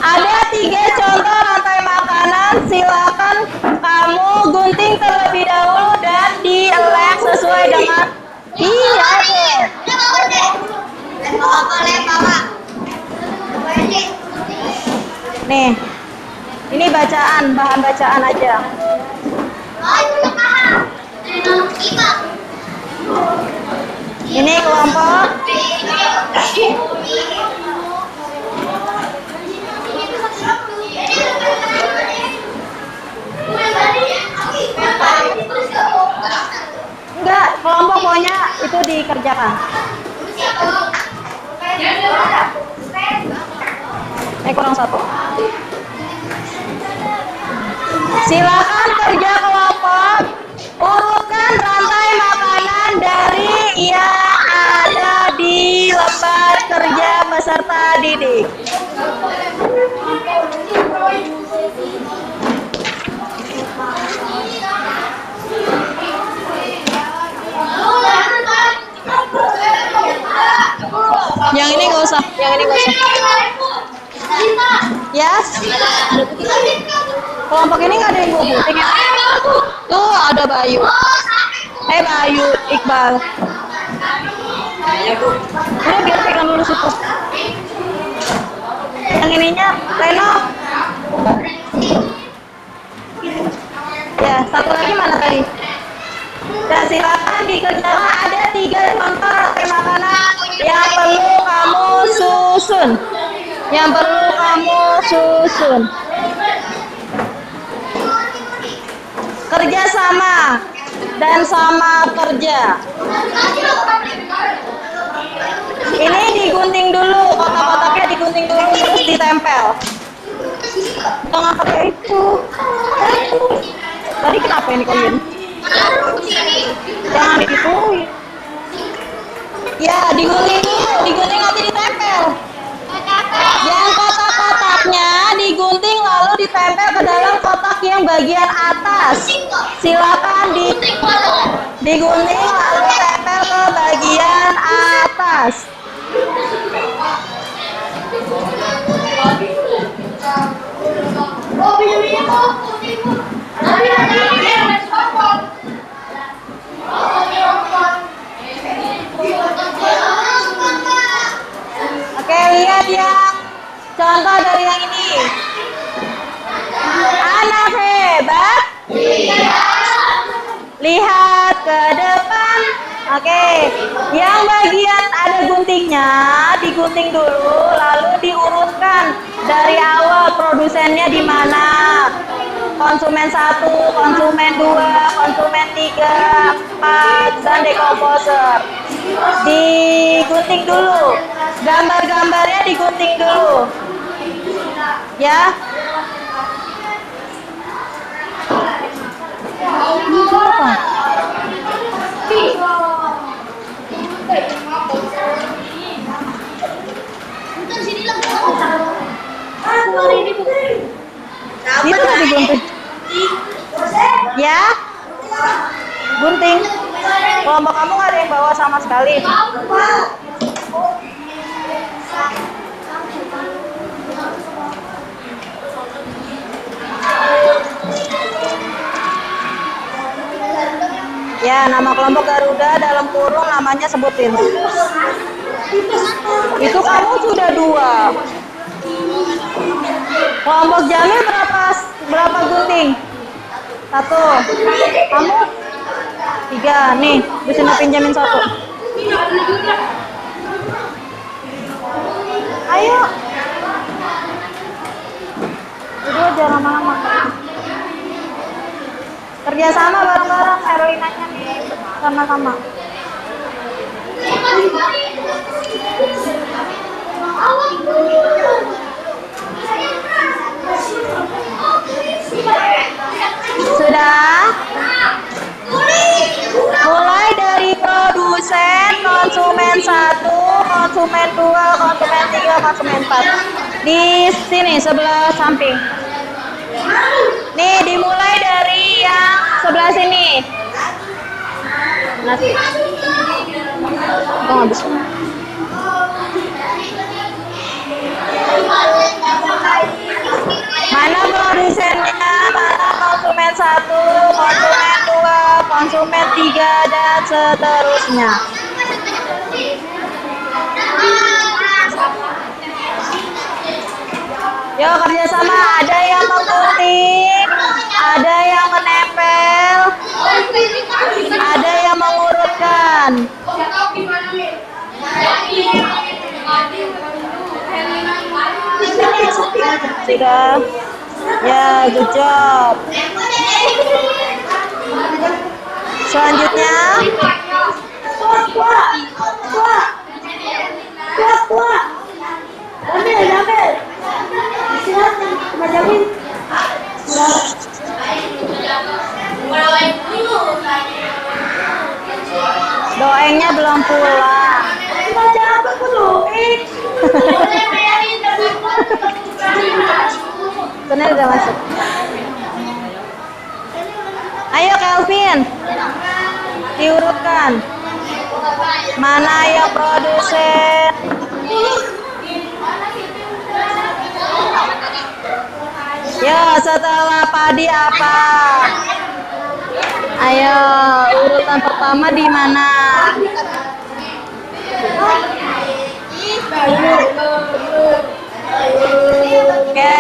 Ada 3 contoh rantai makanan. Silakan kamu gunting terlebih dahulu dan dilem sesuai dengan oke. Nih, ini bahan bacaan aja. Ini kelompok. Enggak, kelompok pokoknya itu dikerjakan. Kurang 1. Silakan kerja kelompok. Urutkan rantai makanan dari yang ada di lembar kerja peserta didik. Yang ini nggak usah. Yes. Kelompok ini nggak ada yang bawa gunting ya? Tuh ada Bayu. Bayu, Iqbal. Udah biar pegang dulu situ. Yang ininya Reno. Ya, satu lagi mana tadi? Dan silakan dikerjakan, ada 3 contoh rantai makanan yang perlu kamu susun. Kerja sama dan sama kerja. Ini digunting dulu, kotak-kotaknya digunting dulu terus ditempel. Jangan pakai itu. Tadi kenapa ini kalian? Jangan digituin. Ya, digunting nanti ditempel. Yang kotak-kotaknya digunting lalu ditempel ke dalam kotak yang bagian atas. Silakan digunting lalu tempel ke bagian atas. Oke, lihat yang contoh dari yang ini. Anak hebat. Lihat ke depan. Oke, yang bagian ada guntingnya digunting dulu, lalu diurutkan dari awal produsennya di mana. Konsumen 1, konsumen 2, konsumen 3, 4, dan dekomposer. Digunting dulu. Gambar-gambarnya digunting dulu. Ya. Itu nggak digunting. Ya. Gunting. Kelompok kamu nggak ada yang bawa sama sekali. Ya, nama kelompok Garuda dalam kurung namanya sebutin. Itu kamu sudah 2. Kelompok Jamil berapa gunting? 1. Kamu 3. Nih, di sini pinjamin 1. Ayo. Udah jangan lama-lama. Kerjasama bareng-bareng heroinanya nih, sama-sama. Sudah? Mulai dari produsen, konsumen 1, konsumen 2, konsumen 3, konsumen 4. Di sini sebelah samping. Nih, dimulai dari yang sebelah sini. Nasi. Oh, habis. Mana produsennya, mana konsumen 1, konsumen 2, konsumen 3, dan seterusnya. Yuk kerjasama, ada yang menggunting, ada yang menempel, ada yang mengurutkan. Sudah? Ya, good job. Selanjutnya, doengnya belum pulang. Bener udah masuk. Ayo Kelvin, diurutkan. Mana yang produsen? Ya, setelah padi apa? Ayo, urutan pertama di mana? Oke,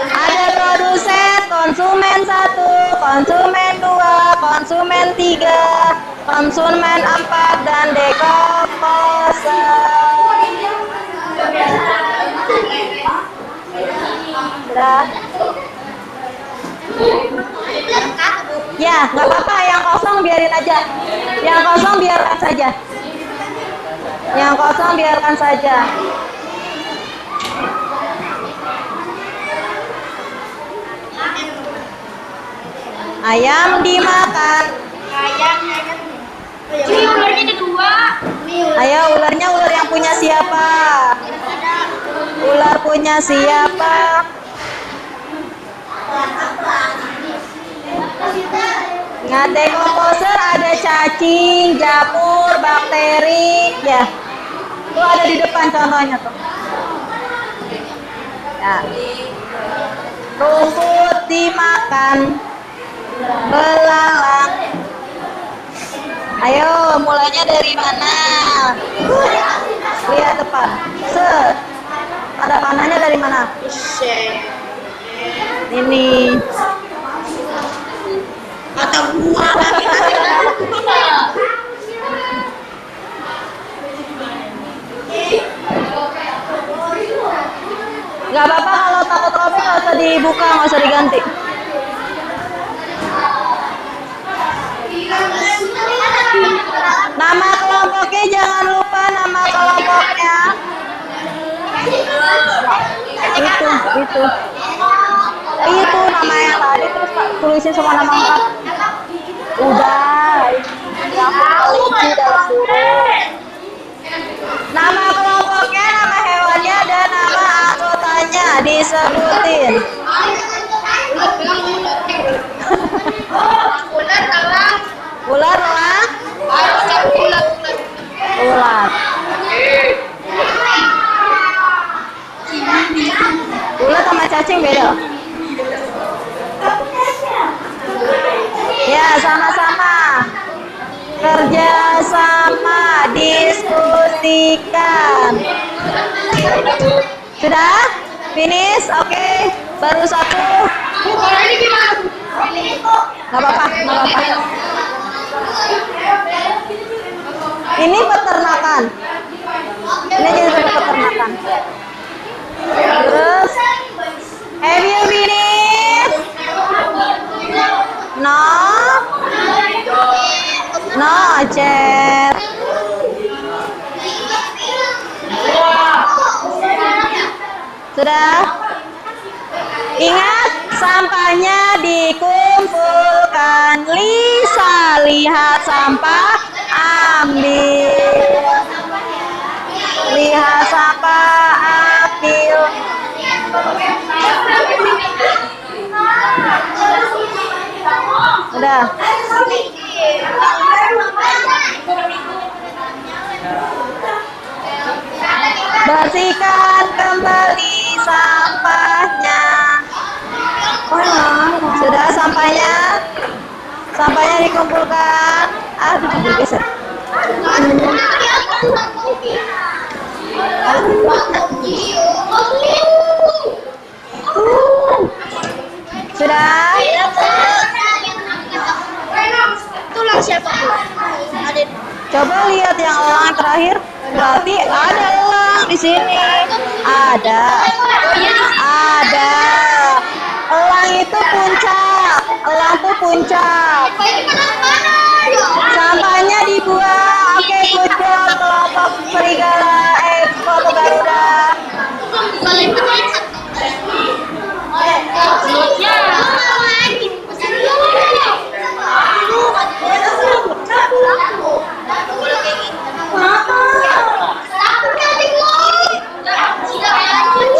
ada produsen, konsumen 1, konsumen 2, konsumen 3, konsumen 4, dan dekomposer. Sudah? Ya, nggak apa-apa. Yang kosong biarin aja. Yang kosong biarkan saja. Yang kosong biarkan saja. Ayam dimakan, Ini ularnya ada dua. Ayo, ularnya ular yang punya siapa? Ular punya siapa? Ingat decomposer ada cacing, jamur, bakteri, ya. Tuh ada di depan contohnya tuh. Ya. Rumput dimakan, belalang. Ayo, mulainya dari mana? Lihat depan. Ada panahnya dari mana? Ini. Kata gua. Gak apa-apa kalau takut robek, nggak usah dibuka, nggak usah diganti. Nama kelompoknya jangan lupa nama kelompoknya. Itu nama yang tadi terus tulisin semua nama lengkap. Udah. Yang kelinci dalam burung. Nama kelompoknya, nama hewannya, dan nama anggotanya disebutin. Ular, elang, ular. Ular sama cacing beda. Ya, sama-sama. Kerjasama, diskusikan. Sudah? Finish? Oke. Baru satu. Gak apa-apa, gak apa-apa. Ini peternakan. Ini jadi peternakan. Terus, have you finished? No? No, chat. Sudah? Ingat, sampahnya dikumpulkan. Lisa, lihat sampah, ambil. Lihat sampah, ambil. Udah. Bersihkan kembali sampahnya. Sudah sampahnya? Sampahnya dikumpulkan. Aduh, bergeser. Sudah? Tulang siapa? Coba lihat yang elang terakhir. Berarti ada elang di sini. Ada. Ada. Elang itu puncak. Elang tuh puncak. Sampahnya dibuang. Oke, good job kelompok serigala. Kelompok Garuda.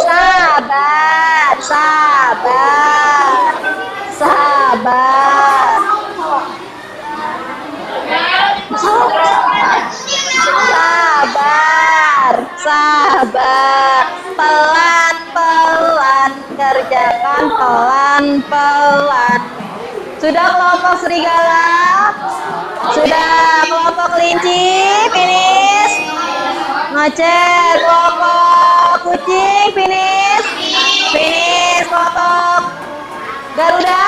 Sabar, sabar, sabar. Sabar, sabar. Pelan-pelan kerjakan, pelan-pelan. Sudah kelompok serigala? Sudah kelompok kelinci? Finish? Ngecek kelompok kucing? Finish? Finish kelompok Garuda?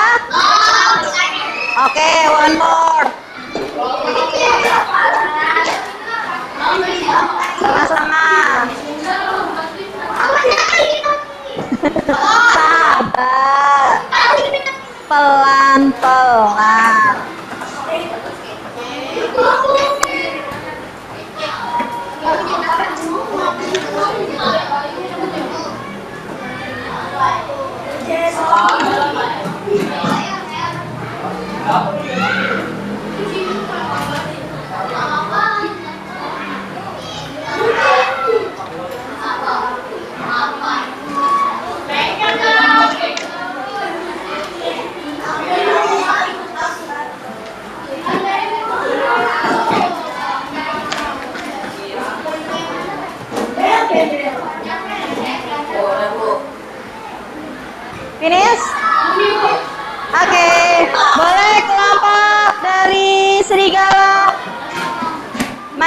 Oke, one more. Sama-sama. Sabar. Pelan-pelan.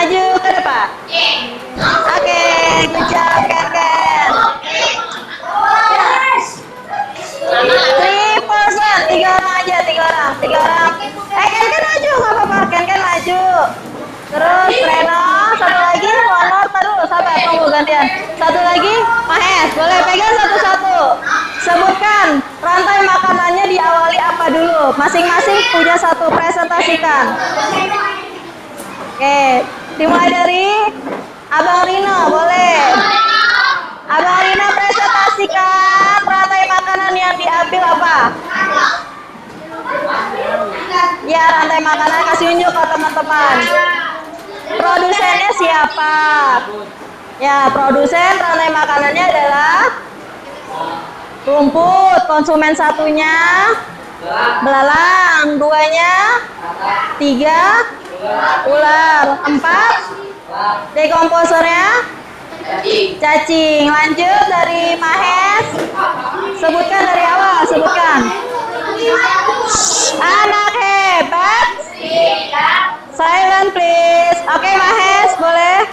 Maju ke depan. Oke, good job, Ken. 3 person, 3 orang aja, 3 orang. Ken maju, nggak apa-apa. Ken maju. Terus Reno, satu lagi, Honor, taruh, sabar, tunggu gantian. Satu lagi, Mahes, boleh pegang satu-satu. Sebutkan rantai makanannya diawali apa dulu. Masing-masing punya satu, presentasikan. Oke, dimulai dari Abang Rino, boleh. Abang Rino presentasikan rantai makanan yang diambil apa? Ya, rantai makanan kasih unjuk ke teman-teman. Produsennya siapa? Ya, produsen rantai makanannya adalah rumput. Konsumen satunya belalang, 2-nya 3 ular, 4 dekomposernya cacing. Lanjut dari Mahes, sebutkan dari awal, sebutkan. Anak hebat, silent please. Oke, Mahes, boleh.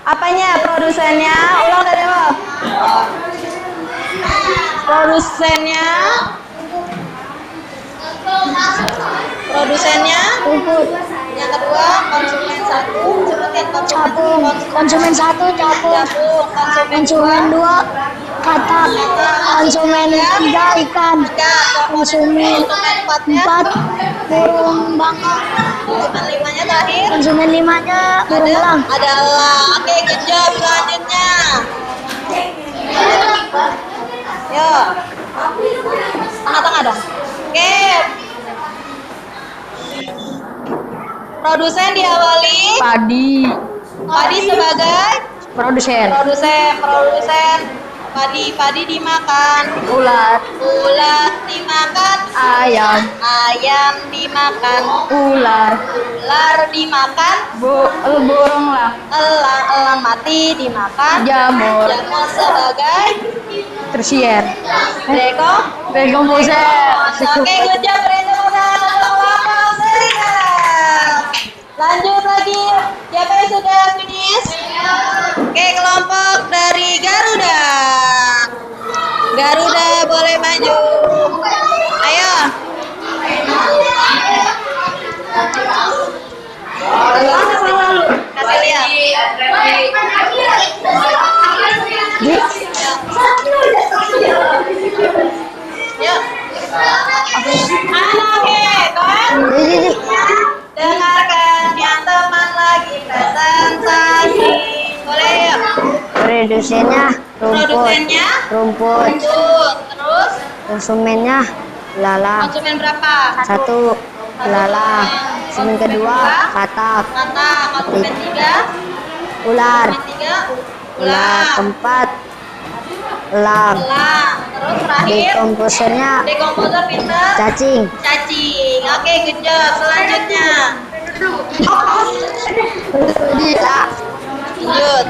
Apanya produsennya? Ulang dari awal. Produsennya rumput. Yang kedua konsumen satu, sebutin Konsumen 1 capung. Konsumen 2 katak. Konsumen 3 ikan. Konsumen 4 burung bangau. konsumen 5-nya terakhir. Konsumen 5-nya burung elang. Ada elang. Oke, good job. Selanjutnya. Yo. Tengah-tengah dong. Oke. Produsen diawali. Padi sebagai Produsen. produsen. Padi dimakan. Ular. Dimakan. Ayam. Dimakan. Ular. Dimakan. Burung elang. Elang mati dimakan. Jamur. Sebagai Tersier. dekomposer. Oke, good job. Beri tepuk tangan untuk kelompok Serigala. Lanjut lagi. Siapa yang sudah finish? Oke, kelompok dari Garuda. Garuda boleh maju. Ayo. Kasih lihat. Yuk. Anak hebat. Dengarkan yang teman lagi presentasi. Boleh yuk. Produsennya Produsennya rumput. Terus Konsumennya belalang. konsumen berapa? 1 belalang. Konsumen kedua katak. Mata. Konsumen 3. Ular. Konsumen 3. Ular. 4 elang. Terus terakhir Dekomposernya dekomposer pinter. cacing. Oke, good job. Selanjutnya. Lanjut.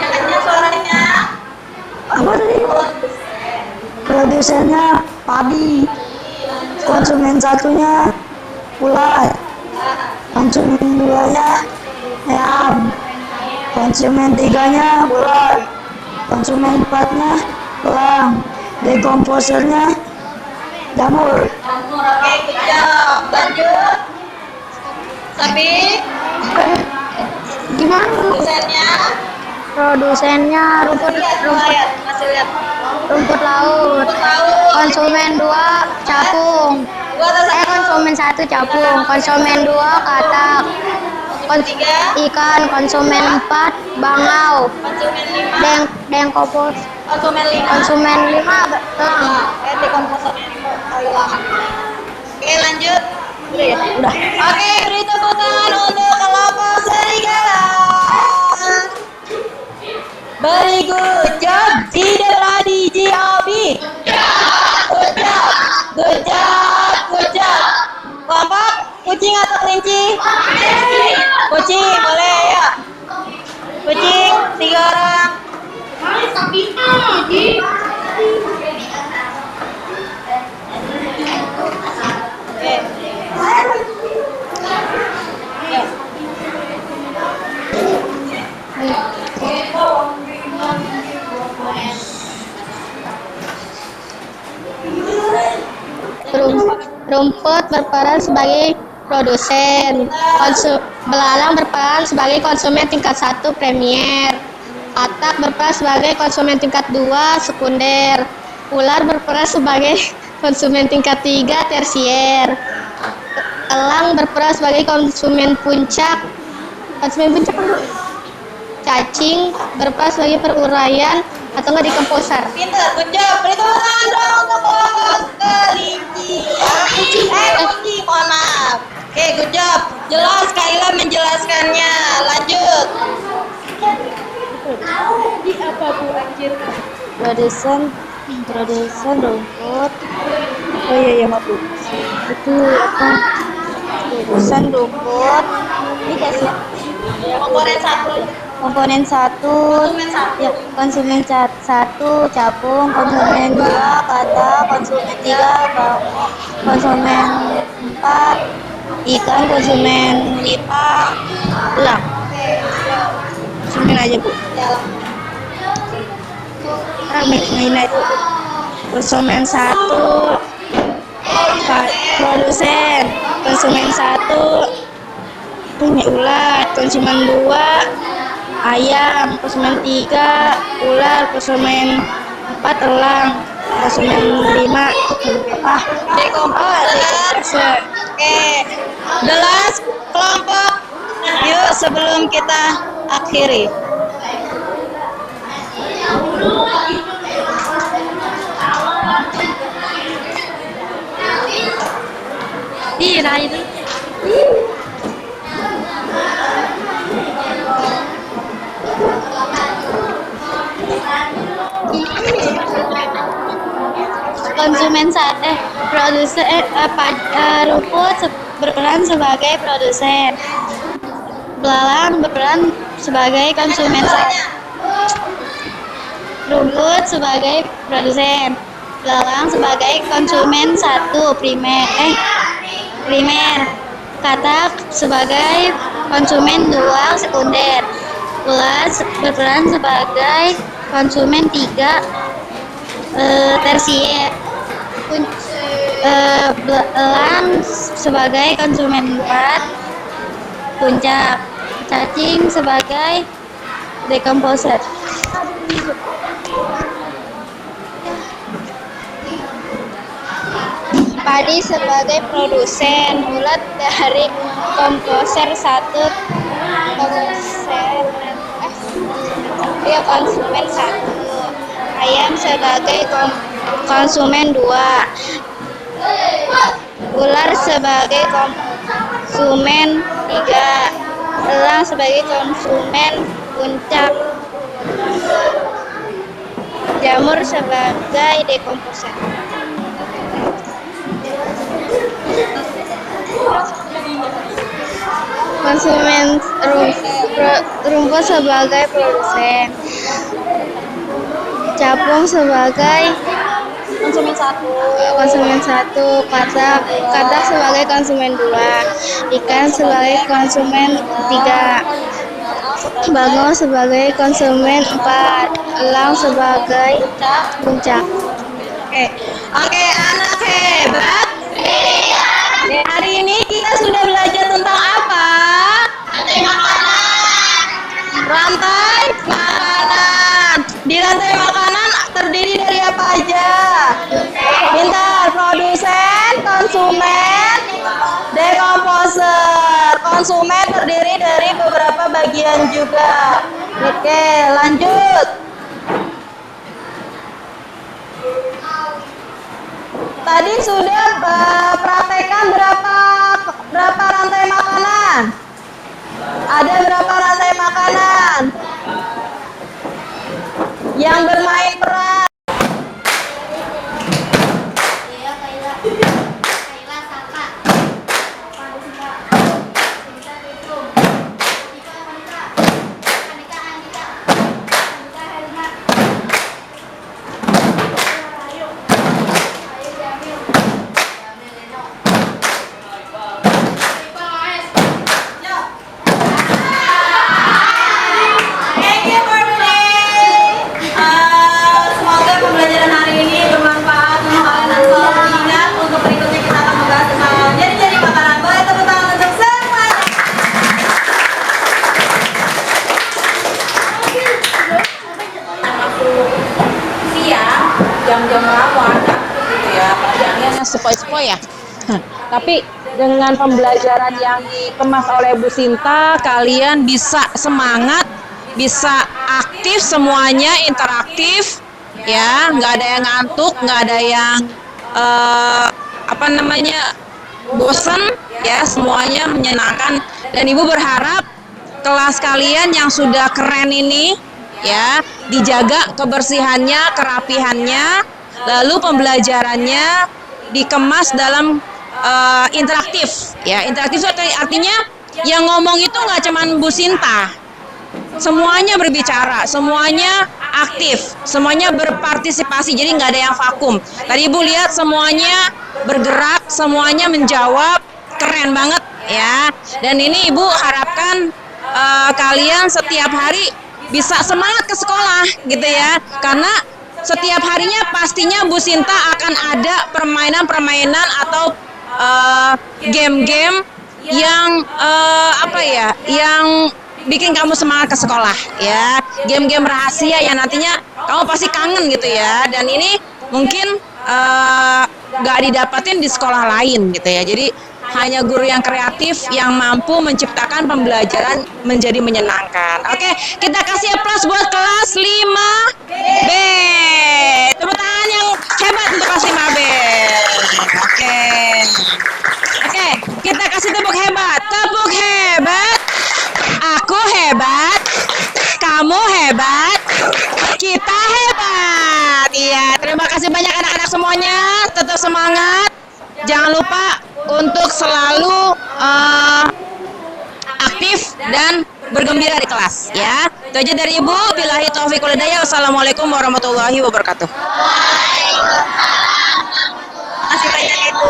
Yang suaranya. Apa tadi? Produsennya padi. Konsumen satunya ular. Konsumen 2-nya ayam. Konsumen 3-nya ular. Konsumen 4-nya elang. Dekomposernya jamur. Oke, good job. Lanjut. Tapi Gimana? produsennya Produsennya masih lihat. rumput laut. Konsumen 2 capung. Konsumen 1 capung. Konsumen 2 katak. Ikan. Konsumen 4 bangau. Konsumen 5. Dengkopos. Konsumen 5. Konsumen 5 elang. Dekomposernya hilang. Oke, lanjut. Udah. Oke, beri tepuk tangan untuk kelompok serigala. Very good job. Tidak di GOB. Good job. Kelompok kucing atau kelinci? Kucing, boleh ya. Kucing, 3 orang. Oke. Rumput berperan sebagai produsen. Belalang berperan sebagai konsumen tingkat 1 premier. Katak berperan sebagai konsumen tingkat 2 sekunder. Ular berperan sebagai konsumen tingkat 3 tersier. Elang berperan sebagai konsumen puncak. Konsumen puncak apa? Cacing berperan sebagai peruraian atau nggak dekomposer. Pinter, good job. Beri tepuk tangan dong untuk kelinci. Kelinci, mohon maaf. Oke, good job. Jelas Kaila menjelaskannya. Lanjut. Di apa Bu anjir? Produsen rumput. Oh iya maaf Bu. Itu apa? Produsen rumput. Ini kasih Komponen satu. komponen 1 Konsumen satu. ya, konsumen 1 capung, konsumen 2 katak, konsumen 3 bawang, konsumen 4 ikan, konsumen 5 elang. Konsumen aja Bu. Main aja. Konsumen 1 produsen, konsumen 1 ini ular, konsumen 2 ayam, konsumen 3 ular, konsumen 4 elang, konsumen 5 Dekomposer. Oke. Jelas kelompok. Yuk sebelum kita akhiri. Iya, itu. Konsumen produsen rumput berperan sebagai produsen. Belalang berperan sebagai konsumen rumput sebagai produsen. Belalang sebagai konsumen 1 primer. Katak sebagai konsumen 2 sekunder. Ular berperan sebagai konsumen 3 tersier. Elang sebagai konsumen 4 puncak. Cacing sebagai dekomposer. Padi sebagai produsen. Ulat dari komposer 1 konsumen 1. Ayam sebagai konsumen 2. Ular sebagai konsumen 3. Elang sebagai konsumen puncak. Jamur sebagai dekomposer. Konsumen rumput sebagai produsen. Capung sebagai konsumen 1, katak sebagai konsumen 2, ikan sebagai konsumen 3, bangau sebagai konsumen 4, elang sebagai puncak. Oke, anak hebat. Hari ini kita sudah belajar tentang apa? Rantai makanan. Di rantai makanan terdiri dari apa aja? Pintar, produsen, konsumen, dekomposer. Konsumen terdiri dari beberapa bagian juga. Oke, lanjut. Tadi sudah praktekkan berapa rantai makanan? Ada berapa rantai makanan? Yang bermain peran. Thank you for today. Semoga sepoi-sepoi ya. Tapi dengan pembelajaran yang dikemas oleh Bu Sinta, kalian bisa semangat, bisa aktif semuanya, interaktif, ya, nggak ada yang ngantuk, nggak ada yang bosan, ya, semuanya menyenangkan. Dan Ibu berharap kelas kalian yang sudah keren ini, ya, dijaga kebersihannya, kerapihannya, lalu pembelajarannya dikemas dalam interaktif, ya. Interaktif itu artinya yang ngomong itu nggak cuman Bu Sinta, semuanya berbicara, semuanya aktif, semuanya berpartisipasi, jadi nggak ada yang vakum. Tadi Ibu lihat semuanya bergerak, semuanya menjawab, keren banget, ya. Dan ini Ibu harapkan kalian setiap hari bisa semangat ke sekolah, gitu ya, karena setiap harinya pastinya Bu Sinta akan ada permainan-permainan atau game-game yang yang bikin kamu semangat ke sekolah, ya. Game-game rahasia yang nantinya kamu pasti kangen gitu ya. Dan ini mungkin nggak didapatin di sekolah lain gitu ya. Jadi hanya guru yang kreatif yang mampu menciptakan pembelajaran menjadi menyenangkan. Oke, kita kasih aplaus buat kelas 5B. Tepuk tangan yang hebat untuk kelas 5B. Oke, kita kasih tepuk hebat. Tepuk hebat. Aku hebat. Kamu hebat. Kita hebat. Iya, terima kasih banyak anak-anak semuanya. Tetap semangat. Jangan lupa untuk selalu aktif dan bergembira di kelas, ya. Itu aja dari Ibu. Billahi taufiq wal hidayah. Wassalamualaikum warahmatullahi wabarakatuh. Terima kasih banyak Ibu.